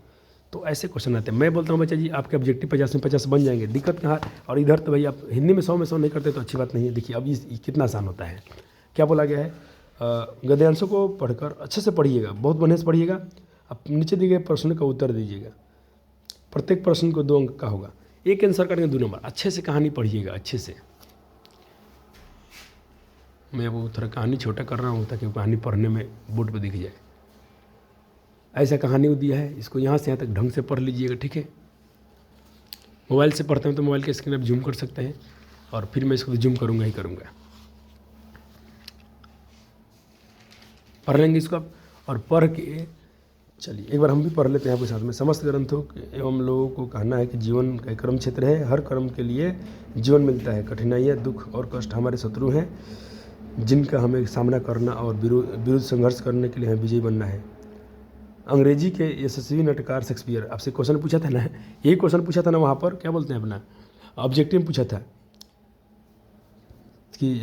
तो ऐसे क्वेश्चन आते हैं। मैं बोलता हूँ बच्चा जी आपके ऑब्जेक्टिव 50 में 50 बन जाएंगे, दिक्कत कहाँ? और इधर तो भाई आप हिंदी में 100 नहीं करते तो अच्छी बात नहीं है। देखिए अब ये कितना आसान होता है। क्या बोला गया है? गद्यांशों को पढ़कर अच्छे से पढ़िएगा, बहुत बढ़िया से पढ़िएगा। अब नीचे दिए गए प्रश्न का उत्तर दीजिएगा। प्रत्येक प्रश्न को 2 अंक का होगा। एक आंसर करेंगे 2 नंबर। अच्छे से कहानी पढ़िएगा, अच्छे से। मैं वो थोड़ा कहानी छोटा कर रहा हूँ ताकि कहानी पढ़ने में बोर्ड पर दिख जाए। ऐसा कहानी दिया है, इसको यहाँ से यहाँ तक ढंग से पढ़ लीजिएगा, ठीक है। मोबाइल से पढ़ते हैं तो मोबाइल की स्क्रीन आप जूम कर सकते हैं, और फिर मैं इसको जूम करूँगा ही करूँगा। पढ़ लेंगे इसको आप, और पढ़ के चलिए एक बार हम भी पढ़ लेते हैं आपके साथ में। समस्त ग्रंथों एवं लोगों को कहना है कि जीवन का एक कर्म क्षेत्र है। हर कर्म के लिए जीवन मिलता है। कठिनाइयाँ, दुख और कष्ट हमारे शत्रु हैं, जिनका हमें सामना करना और विरुद्ध संघर्ष करने के लिए हमें विजयी बनना है। अंग्रेजी के यशस्वी नाटककार शेक्सपियर। आपसे क्वेश्चन पूछा था ना, यही क्वेश्चन पूछा था ना वहाँ पर, क्या बोलते हैं अपना ऑब्जेक्टिव में पूछा था कि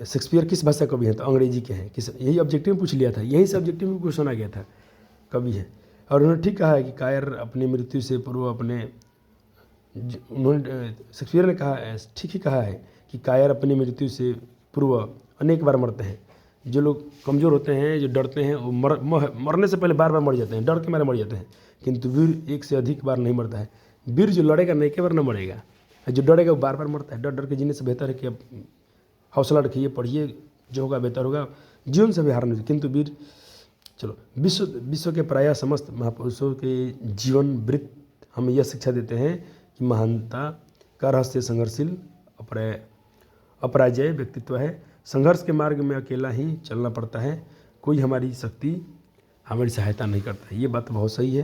शेक्सपियर किस भाषा कवि हैं? तो अंग्रेजी के हैं। किस, यही ऑब्जेक्टिव में पूछ लिया था, यही से ऑब्जेक्टिव में क्वेश्चन आ गया था, कवि है। और उन्होंने ठीक कहा है कि कायर अपनी मृत्यु से पूर्व उन्होंने शेक्सपियर ने कहा, ठीक ही कहा है कि कायर अपनी मृत्यु से पूर्व अनेक बार मरते हैं। जो लोग कमज़ोर होते हैं, जो डरते हैं, वो मरने से पहले बार बार मर जाते हैं, डर के मारे मर जाते हैं। किंतु वीर एक से अधिक बार नहीं मरता है। वीर जो लड़ेगा नहीं, एक बार न मरेगा, जो डरेगा वो बार बार मरता है। डर डर के जीने से बेहतर है कि अब हौसला रखिए, पढ़िए, जो होगा बेहतर होगा। जीवन से भी हारना चाहिए। किंतु वीर, चलो, विश्व के प्रायः समस्त महापुरुषों के जीवन वृत्त हमें यह शिक्षा देते हैं कि महानता का रहस्य संघर्षशील अपराजय व्यक्तित्व है। संघर्ष के मार्ग में अकेला ही चलना पड़ता है, कोई हमारी शक्ति हमारी सहायता नहीं करता है। ये बात बहुत सही है।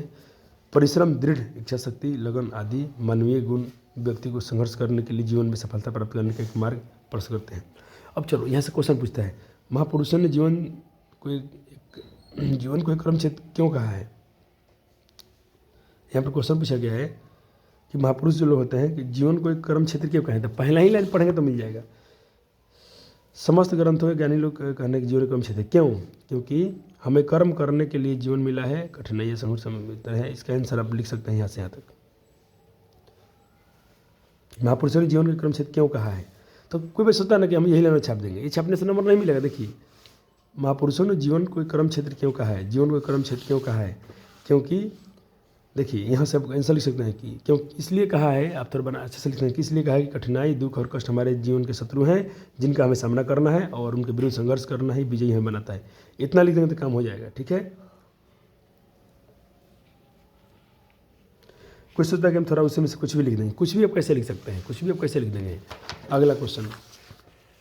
परिश्रम, दृढ़ इच्छा शक्ति, लगन आदि मानवीय गुण व्यक्ति को संघर्ष करने के लिए जीवन में सफलता प्राप्त करने का एक मार्ग प्रशस्त करते हैं। अब चलो यहाँ से क्वेश्चन पूछता है, महापुरुषों ने जीवन को एक कर्म क्षेत्र क्यों कहा है? यहाँ पर क्वेश्चन पूछा गया है कि महापुरुष जो लोग होते हैं कि जीवन को एक कर्म क्षेत्र क्यों कहें? तो पहला ही लाइन पढ़ेंगे तो मिल जाएगा। समस्त ग्रंथों में ज्ञानी लोग कहने की जीवन कर्म क्षेत्र क्यों? क्योंकि हमें कर्म करने के लिए जीवन मिला है, कठिनाइयाँ संघर्ष मिलता है। इसका आंसर आप लिख सकते हैं यहाँ से यहाँ तक। महापुरुषों ने जीवन के कर्म क्षेत्र क्यों कहा है? तो कोई भी सोचता है ना कि हम यही लाइन छाप देंगे, ये छापने से नंबर नहीं मिलेगा। देखिए, महापुरुषों ने जीवन को कर्म क्षेत्र क्यों कहा है? जीवन को कर्म क्षेत्र क्यों कहा है? क्योंकि देखिए यहाँ से आप आंसर लिख सकते हैं कि क्यों इसलिए कहा है। आप थोड़ा बना अच्छे से लिखते हैं कि इसलिए कहा है कि कठिनाई, दुख और कष्ट हमारे जीवन के शत्रु हैं, जिनका हमें सामना करना है और उनके विरुद्ध संघर्ष करना ही विजयी हमें बनाता है। इतना लिख देंगे तो काम हो जाएगा, ठीक है। कुछ सोचता है कि हम थोड़ा उसी में से कुछ भी लिख देंगे। कुछ भी आप कैसे लिख सकते हैं, कुछ भी आप कैसे लिख देंगे। अगला क्वेश्चन,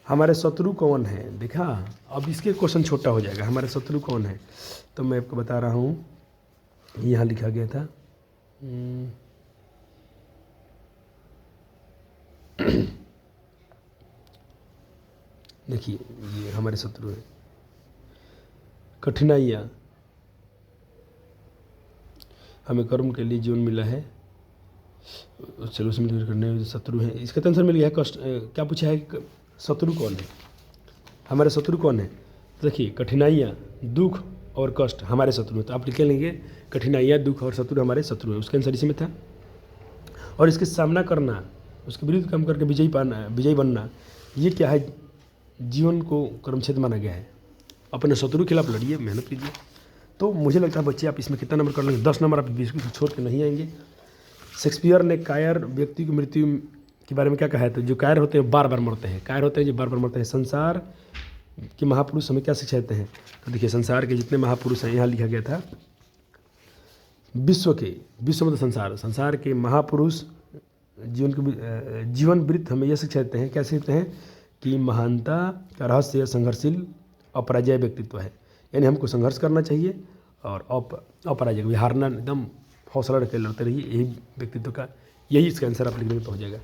हमारे शत्रु कौन है? देखा, अब इसके क्वेश्चन छोटा हो जाएगा। हमारे शत्रु कौन है? तो मैं आपको बता रहा हूँ, यहाँ लिखा गया था देखिए, ये हमारे शत्रु है। कठिनाइयाँ, हमें कर्म के लिए जीवन मिला है, चलो उसमें करने शत्रु है। इसका आंसर मिल गया। कष्ट क्या पूछा है? शत्रु कौन है? हमारे शत्रु कौन है? देखिए, कठिनाइयाँ, दुख और कष्ट हमारे शत्रु हैं। तो आप लिख लेंगे कठिनाइयाँ, दुख और शत्रु हमारे शत्रु है। उसका आंसर इसी में था। और इसके सामना करना, उसके विरुद्ध काम करके विजयी बनना, ये क्या है? जीवन को कर्म क्षेत्र माना गया है। अपने शत्रु के खिलाफ लड़िए, मेहनत कीजिए। तो मुझे लगता है बच्चे आप इसमें कितना नंबर कर लेंगे? 10 नंबर आप बिल्कुल छोड़ के नहीं आएंगे। शेक्सपियर ने कायर व्यक्ति की मृत्यु के बारे में क्या कहा है? तो जो कायर होते हैं बार बार मरते हैं। कायर होते हैं जो बार बार मरते हैं। संसार कि महापुरुष हमें क्या शिक्षा देते हैं। तो देखिए संसार के जितने महापुरुष हैं, यहाँ लिखा गया था विश्व मतलब संसार के महापुरुष जीवन वृत्त हमें यह शिक्षा देते हैं। क्या सीखते हैं कि महानता का रहस्य संघर्षशील अपराजय व्यक्तित्व है, यानी हमको संघर्ष करना चाहिए और अपराजय को हारना, एकदम हौसला रख के लड़ते रहिए, यही व्यक्तित्व का, यही इसका आंसर आप लिखने में तो हो जाएगा।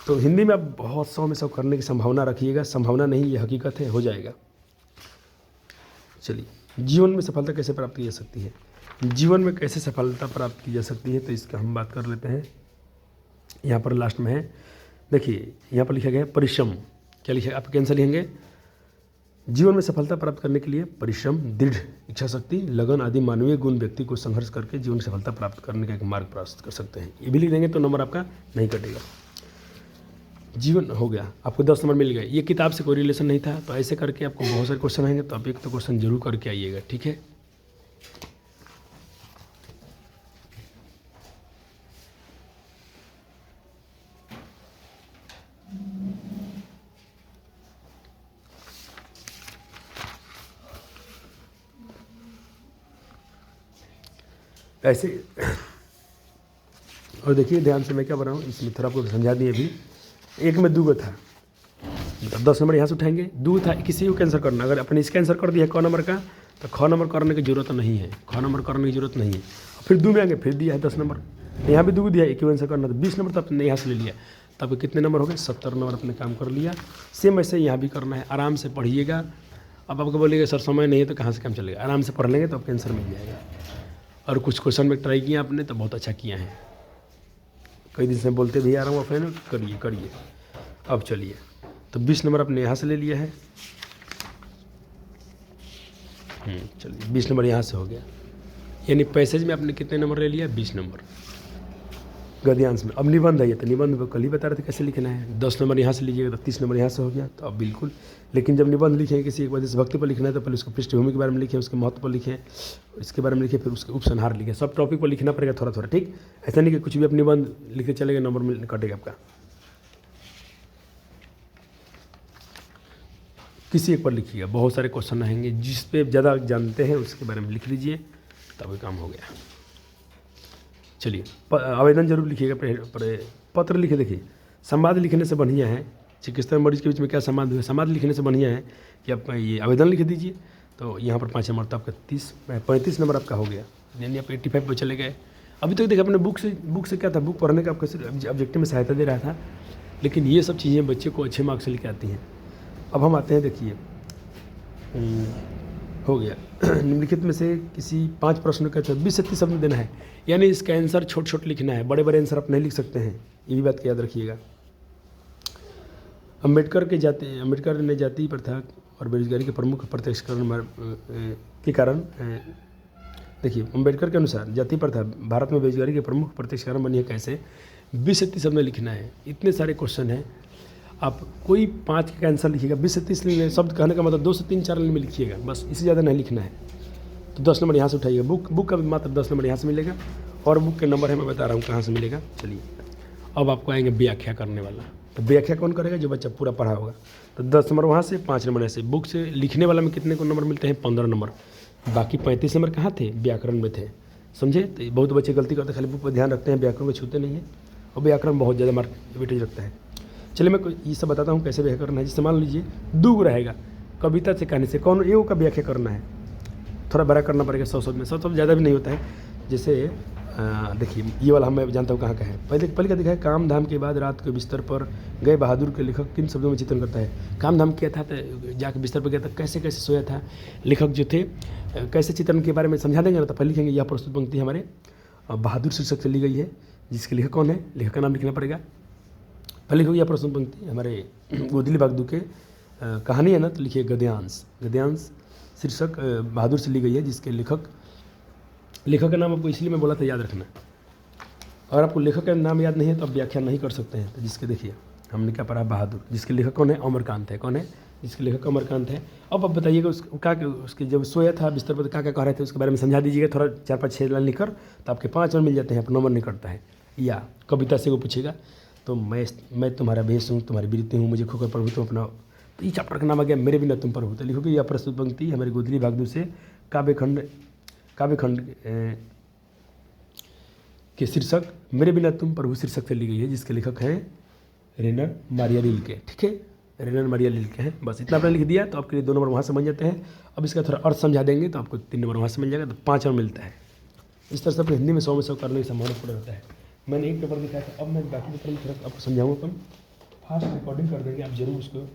तो हिंदी में आप बहुत 100 में 100 करने की संभावना रखिएगा, संभावना नहीं ये हकीकत है, हो जाएगा। चलिए, जीवन में सफलता कैसे प्राप्त की जा सकती है, जीवन में कैसे सफलता प्राप्त की जा सकती है, तो इसका हम बात कर लेते हैं। यहाँ पर लास्ट में है, देखिए यहाँ पर लिखा गया है परिश्रम। क्या लिखा, आप कैंसर लिखेंगे, जीवन में सफलता प्राप्त करने के लिए परिश्रम, दृढ़ इच्छा शक्ति, लगन आदि मानवीय गुण व्यक्ति को संघर्ष करके जीवन में सफलता प्राप्त करने का एक मार्ग प्राप्त कर सकते हैं। ये भी लिख देंगे तो नंबर आपका नहीं कटेगा। जीवन हो गया, आपको 10 नंबर मिल गए। ये किताब से कोई रिलेशन नहीं था, तो ऐसे करके आपको बहुत सारे क्वेश्चन आएंगे, तो आप एक तो क्वेश्चन जरूर करके आइएगा, ठीक है। ऐसे और देखिए ध्यान से मैं क्या बना रहा हूँ, इसमें थोड़ा आपको समझा दिए। अभी एक में दूगो था, मतलब 10 नंबर यहाँ से उठाएंगे, दू था, किसी को कैंसर करना। अगर अपने इसका आंसर कर दिया क नंबर का, तो ख नंबर करने की जरूरत नहीं है, ख नंबर करने की जरूरत नहीं है। फिर दू में आएंगे, फिर दिया है 10 नंबर, यहाँ भी दू दिया है, एक आंसर करना, तो 20 नंबर तो अपने यहाँ से ले लिया, तब कितने नंबर हो गए, 70 नंबर अपने काम कर लिया। सेम ऐसे यहाँ भी करना है, आराम से पढ़िएगा। अब आपको बोलिएगा सर समय नहीं है तो कहाँ से काम चलेगा, आराम से पढ़ लेंगे तो आपका आंसर मिल जाएगा। और कुछ क्वेश्चन में ट्राई किया आपने तो बहुत अच्छा किया है, कई दिन से बोलते भी आ रहा हूँ अपने, करिए। अब चलिए, तो 20 नंबर आपने यहाँ से ले लिया है। चलिए 20 नंबर यहाँ से हो गया, यानी पैसेज में आपने कितने नंबर ले लिया, 20 नंबर। गद्यांश में अब निबंध है, ये तो निबंध में कल ही बता रहे थे कैसे लिखना है। 10 नंबर यहाँ से लीजिएगा तो 30 नंबर यहाँ से हो गया, तो अब बिल्कुल। लेकिन जब निबंध लिखें किसी एक वजह से भक्ति पर लिखना है, तो पहले उसको पृष्ठभूमि के बारे में लिखें, उसके महत्व पर लिखें, इसके बारे में लिखें, फिर उसके उपसंहार लिखें। सब टॉपिक पर लिखना पड़ेगा थोड़ा थोड़ा, ठीक। ऐसा नहीं कि कुछ भी आप निबंध लिखते चलेगा, नंबर में कटेगा आपका। किसी एक पर लिखिएगा, बहुत सारे क्वेश्चन आएंगे, जिस पे ज़्यादा जानते हैं उसके बारे में लिख लीजिए, तब काम हो गया। चलिए, आवेदन जरूर लिखिएगा, पत्र लिखे। देखिए संवाद लिखने से बढ़िया है, चिकित्सा मरीज के बीच में क्या संवाद हुआ, संवाद लिखने से बढ़िया है कि आप ये आवेदन लिख दीजिए। तो यहाँ पर 5 नंबर, तो आपका 35 नंबर आपका हो गया, यानी आप 85 पर चले गए। अभी तक देखिए अपने बुक से क्या था, बुक पढ़ने का आपको ऑब्जेक्टिव में सहायता दे रहा था, लेकिन ये सब चीज़ें बच्चे को अच्छे मार्क्स से लेकर आती हैं। अब हम आते हैं, देखिए हो गया निम्नलिखित में से किसी 5 प्रश्न का 20 से 30 शब्द देना है, यानी इसका आंसर छोट लिखना है, बड़े आंसर आप नहीं लिख सकते हैं, ये भी बात याद रखिएगा। अम्बेडकर ने जाति प्रथा और बेरोजगारी के प्रमुख प्रत्यक्षकरण के कारण, देखिए अम्बेडकर के अनुसार जाति प्रथा भारत में बेरोजगारी के प्रमुख प्रत्यक्ष कारण बनी है कैसे, 20 से 30 शब्द में लिखना है। इतने सारे क्वेश्चन हैं, आप कोई 5 का आंसर लिखिएगा, 20 से 30 शब्द कहने का मतलब 2 से 3-4 लाइन में लिखिएगा, बस, इससे ज़्यादा नहीं लिखना है। तो 10 नंबर यहाँ से उठाइएगा, बुक का मात्र 10 नंबर यहाँ से मिलेगा, और बुक के नंबर है मैं बता रहा हूँ कहाँ से मिलेगा। चलिए अब आपको आएंगे व्याख्या करने वाला, तो व्याख्या कौन करेगा, जो बच्चा पूरा पढ़ा होगा। तो 10 नंबर वहाँ से, 5 नंबर ऐसे। बुक से लिखने वाला में कितने को नंबर मिलते हैं, 15 नंबर। बाकी 35 नंबर कहाँ थे, व्याकरण में थे, समझे। तो बहुत बच्चे गलती करते, खाली बुक पर ध्यान रखते हैं, व्याकरण को छूते नहीं है, और व्याकरण बहुत ज़्यादा मार्क वेटेज रखता है। चलिए मैं ये सब बताता हूँ कैसे व्याख्या करना है। जैसे मान लीजिए दूग रहेगा, कविता से कहने से कौन एगो का व्याख्या करना है, थोड़ा बड़ा करना पड़ेगा, 100 शब्द में, 100 शब्द ज़्यादा भी नहीं होता है। जैसे देखिए ये वाला मैं जानता हूँ कहाँ का है, पहले का दिखा है, काम धाम के बाद रात के बिस्तर पर गए बहादुर के लेखक किन शब्दों में चित्रण करता है। काम धाम किया था तो जाके बिस्तर पर गया था, कैसे कैसे सोया था, लेखक जो थे कैसे चित्रण के बारे में समझा देंगे ना, तो पहले लिखेंगे यह प्रस्तुत पंक्ति हमारे बहादुर शीर्षक से ली गई है, जिसके लेखक कौन है, लेखक का नाम लिखना पड़ेगा। पहले लिखो यह प्रस्तुत पंक्ति हमारे गोदली बहादुर के कहानी है ना, तो लिखिए गद्यांश शीर्षक बहादुर से ली गई है, जिसके लेखक का नाम आपको इसलिए मैं बोला था याद रखना। अगर आपको लेखक का नाम याद नहीं है तो आप व्याख्या नहीं कर सकते हैं। तो जिसके देखिए हमने क्या पढ़ा, बहादुर, जिसके लेखक कौन है, अमरकांत है। कौन है, जिसके लेखक अमरकांत है। अब आप बताइएगा उसके जब सोया था बिस्तर पर क्या क्या कह रहे थे, उसके बारे में समझा दीजिएगा, थोड़ा 4-5-6 लाइन लिखकर, तो आपके 5 नंबर मिल जाते हैं, आप नंबर नहीं कटता है। या कविता से वो पूछेगा, तो मैं तुम्हारा भेष हूँ, तुम्हारी वृत्ति हूँ, मुझे खोकर प्रभु तुम अपना तो ये चैप्टर का नाम आ गया मेरे बिना तुम पर हो। तो लिखोगे यह प्रस्तुत पंक्ति हमारी गोदली भागदू से काव्यखंड के शीर्षक मेरे बिना तुम पर हो शीर्षक से ली गई है, जिसके लेखक हैं रेनर मारिया रिल्के। ठीक है, रेनर मारिया रिल्के हैं। बस इतना आपने लिख दिया तो आपके लिए 2 नंबर वहाँ से बन जाते हैं। अब इसका थोड़ा अर्थ समझा देंगे तो आपको 3 नंबर वहाँ से मिल जाएगा, तो 5 नंबर मिलता है। इस तरह से अपने हिंदी में 100 में 100 करने की संभावना पूरा रहता है। मैंने एक पेपर दिखाया था, अब मैं बाकी पेपर में थोड़ा आपको समझाऊंगा। अपन फास्ट रिकॉर्डिंग कर देंगे, आप जरूर उसको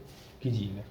कीजिएगा।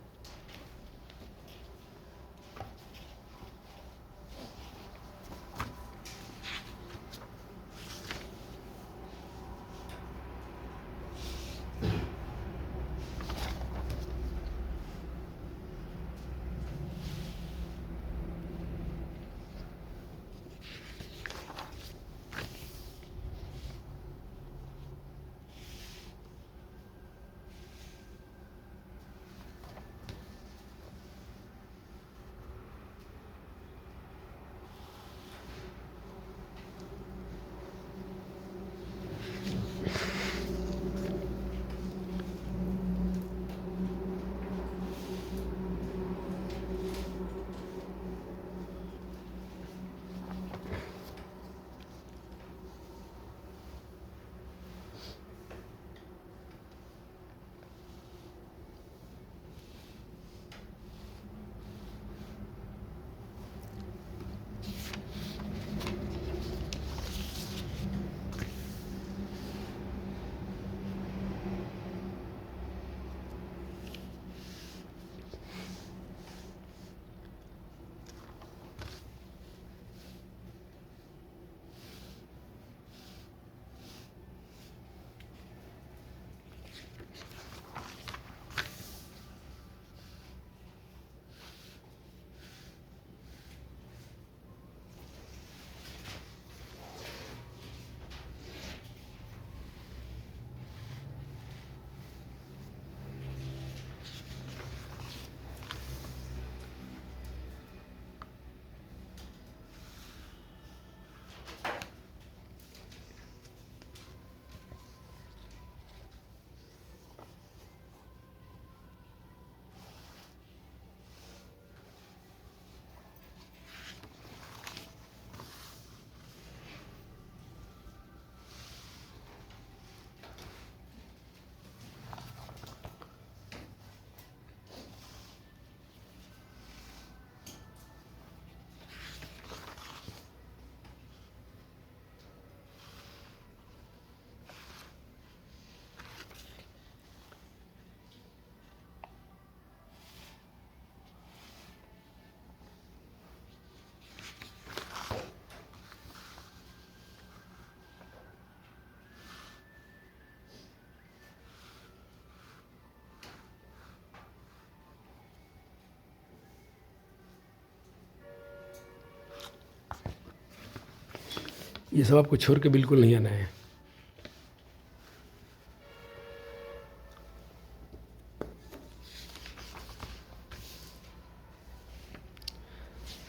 ये सब आपको छोड़ के बिल्कुल नहीं आना है।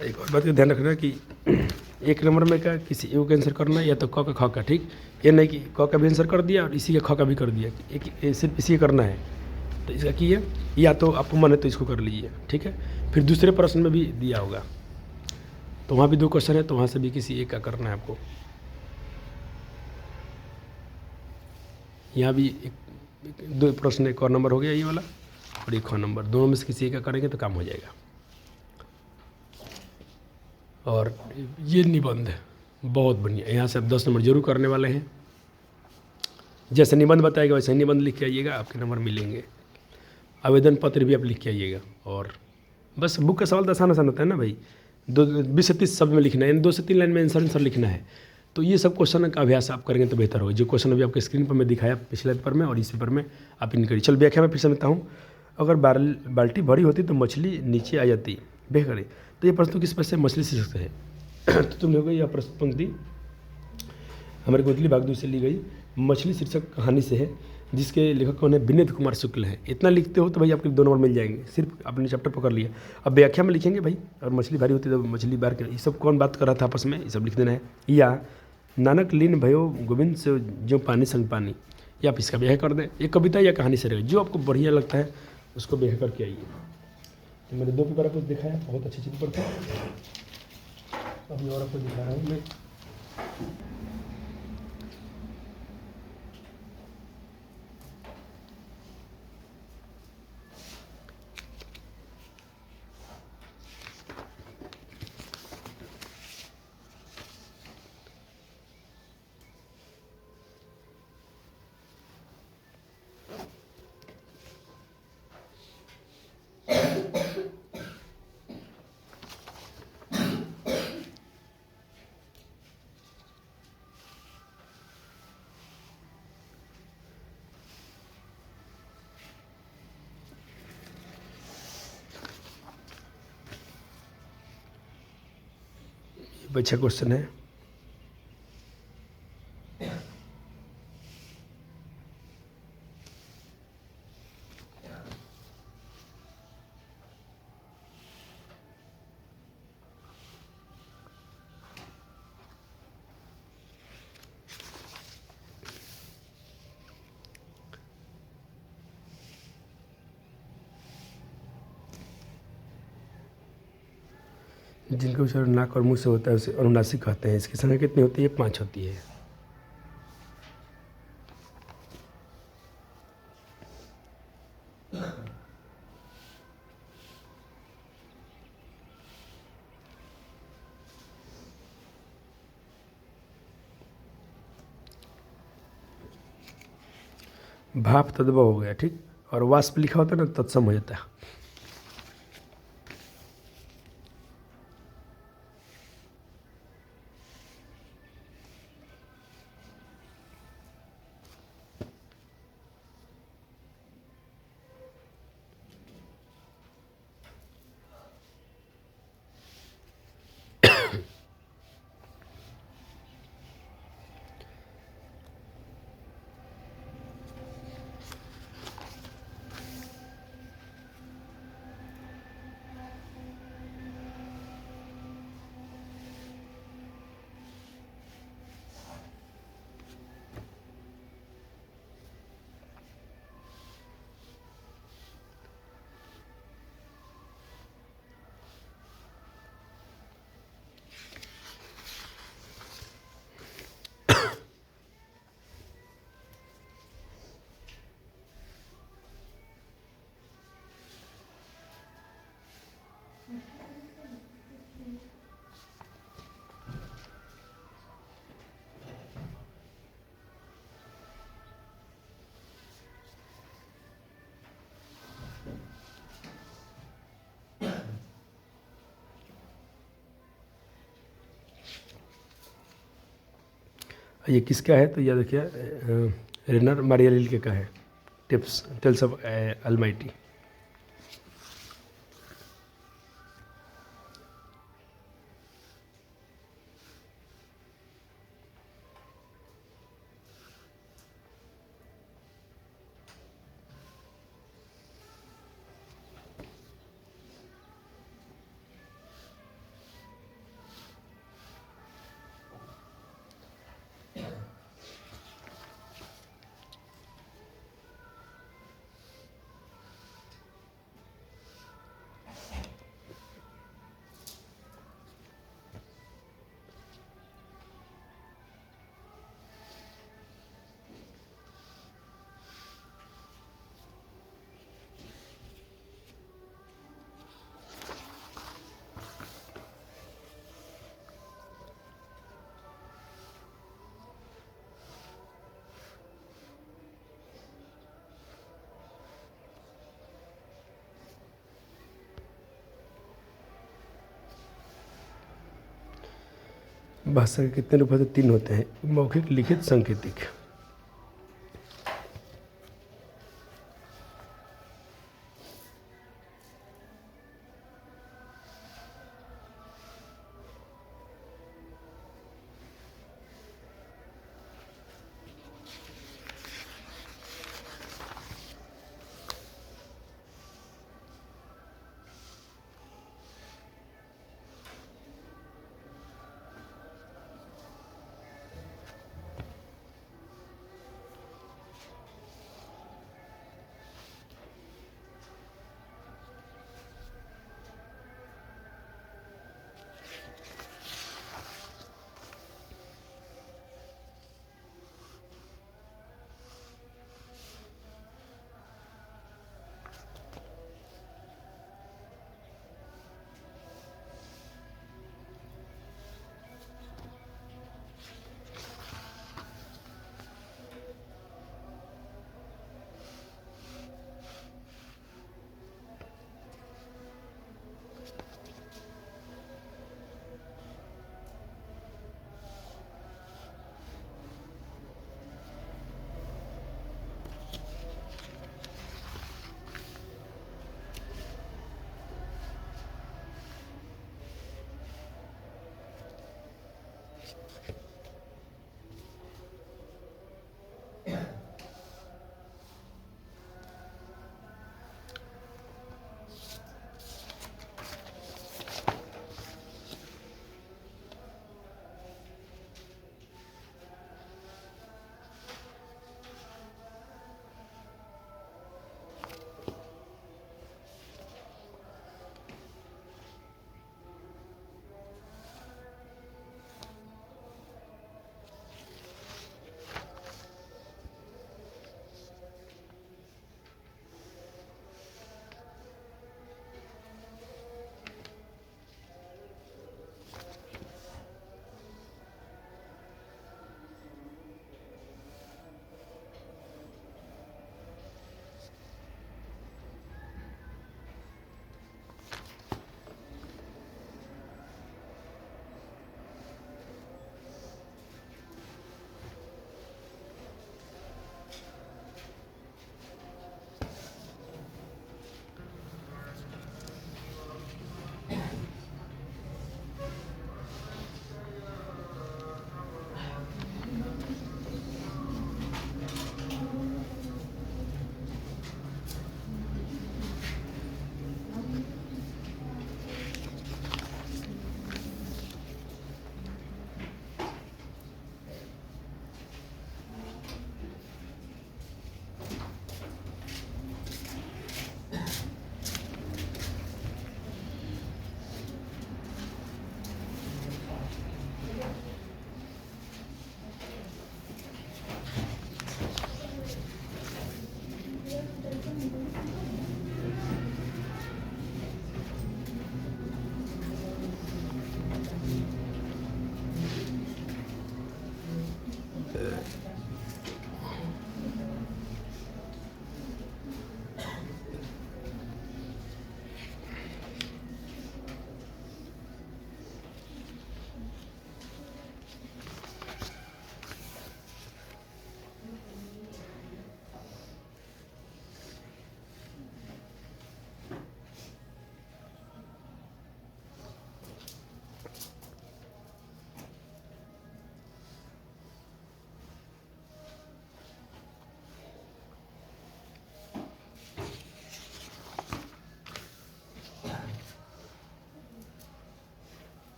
एक और बात का ध्यान रखना कि 1 नंबर में क्या किसी एक आंसर करना है, या तो क का ख का। ठीक, ये नहीं कि क का भी आंसर कर दिया और इसी का ख का भी कर दिया, एक सिर्फ इसी का करना है। तो इसका की है, या तो आपको मन है तो इसको कर लीजिए। ठीक है, फिर दूसरे प्रश्न में भी दिया होगा, तो वहाँ भी 2 क्वेश्चन है, तो वहाँ से भी किसी एक का करना है आपको। यहाँ भी 2 प्रश्न, एक और नंबर हो गया ये वाला और एक और नंबर, दोनों में से किसी एक का करेंगे तो काम हो जाएगा। और ये निबंध बहुत बढ़िया, यहाँ से आप 10 नंबर जरूर करने वाले हैं। जैसे निबंध बताएगा वैसे ही निबंध लिख के आइएगा, आपके नंबर मिलेंगे। आवेदन पत्र भी आप लिख के आइएगा। और बस बुक का सवाल तो आसान होता है ना भाई, 20 से 30 शब्द में लिखना है, यानी 2 से 3 लाइन में आंसर लिखना है। तो ये सब क्वेश्चन का अभ्यास आप करेंगे तो बेहतर होगा। जो क्वेश्चन अभी आपके स्क्रीन पर मैं दिखाया पिछले पेपर में और इस पेपर में आप इन करिए। चल व्याख्या में फिर समझता हूँ। अगर बाल्टी भरी होती तो मछली नीचे आ जाती, बेह करे। तो ये प्रश्न किस पर से, मछली शीर्षक से है। तो तुम लोग यह प्रश्न पंक्ति हमारे गोदली भागदू से ली गई मछली शीर्षक कहानी से है, जिसके लेखक कौन है, विनीत कुमार शुक्ल है। इतना लिखते हो तो भाई आपके 2 नंबर मिल जाएंगे, सिर्फ आपने चैप्टर पकड़ लिया। अब व्याख्या में लिखेंगे भाई, और मछली भारी होती तो मछली बार कर, ये सब कौन बात कर रहा था आपस में, ये सब लिख देना है। या नानक लीन भयो गोविंद से जो पानी संग पानी, या आप इसका व्याख्या कर दें। ये कविता या कहानी से रहेगा, जो आपको बढ़िया लगता है उसको बेह करके आइए। तो मैंने 2 पेपर आपको दिखाया, बहुत अच्छे पेपर थे। अभी और आपको दिखा रहा हूँ मैं। ये अच्छा क्वेश्चन है। जिनका उच्चारण नाक और मुंह से होता है उसे अनुनासिक कहते हैं। इसकी संख्या कितनी होती है? 5 होती है। भाप तद्भव हो गया, ठीक। और वाष्प लिखा होता है ना, तत्सम हो जाता है। ये किसका है? तो यह देखिए रेनर मारिया रिल्के का है, टिप्स टेल्स ऑफ अलमाइटी। भाषा के कितने रूप होते हैं? 3 होते हैं, मौखिक, लिखित, सांकेतिक।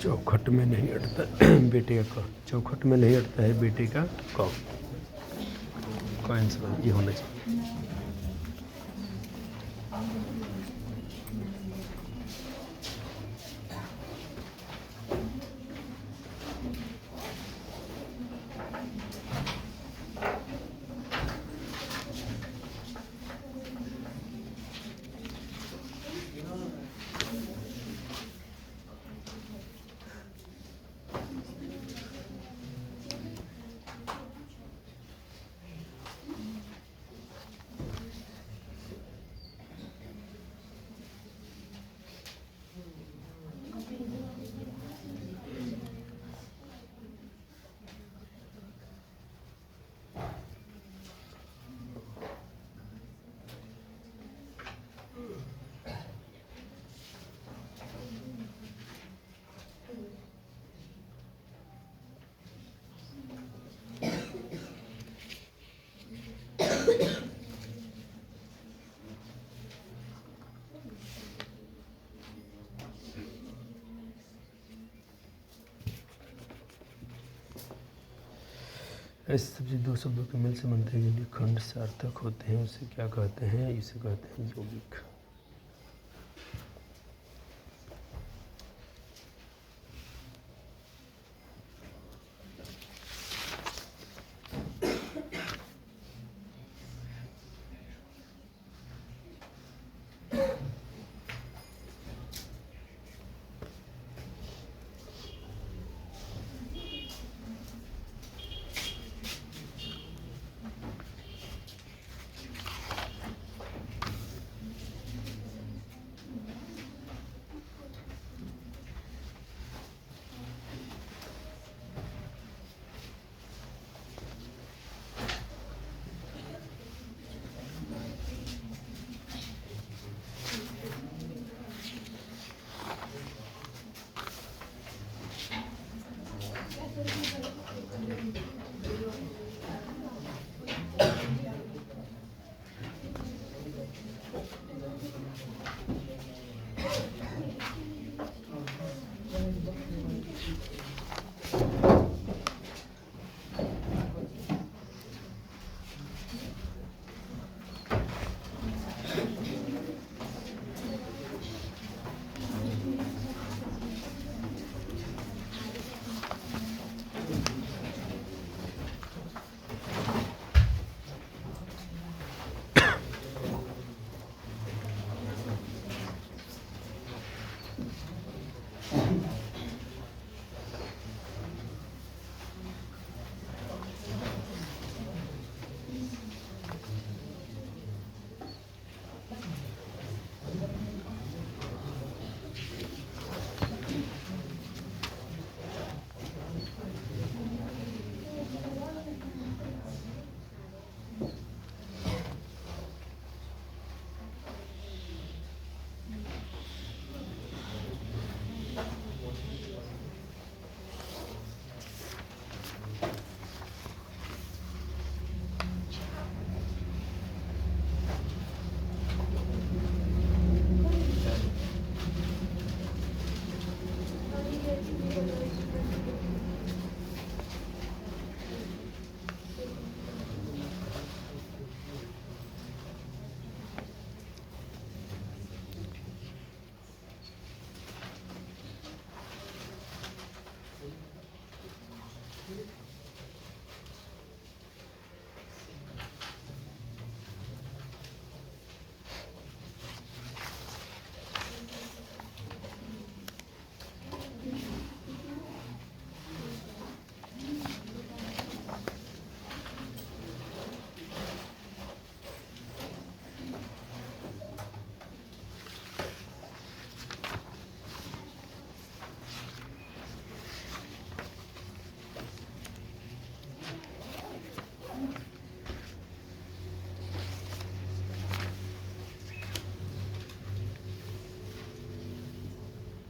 चौखट में नहीं अटता बेटे का चौखट में नहीं अटता है बेटे का आंसर ये होना चाहिए। ऐसी सब्जी दो शब्दों के मेल से बनते हैं, जो खंड सार्थक होते हैं, उसे क्या कहते हैं? इसे कहते हैं यौगिक।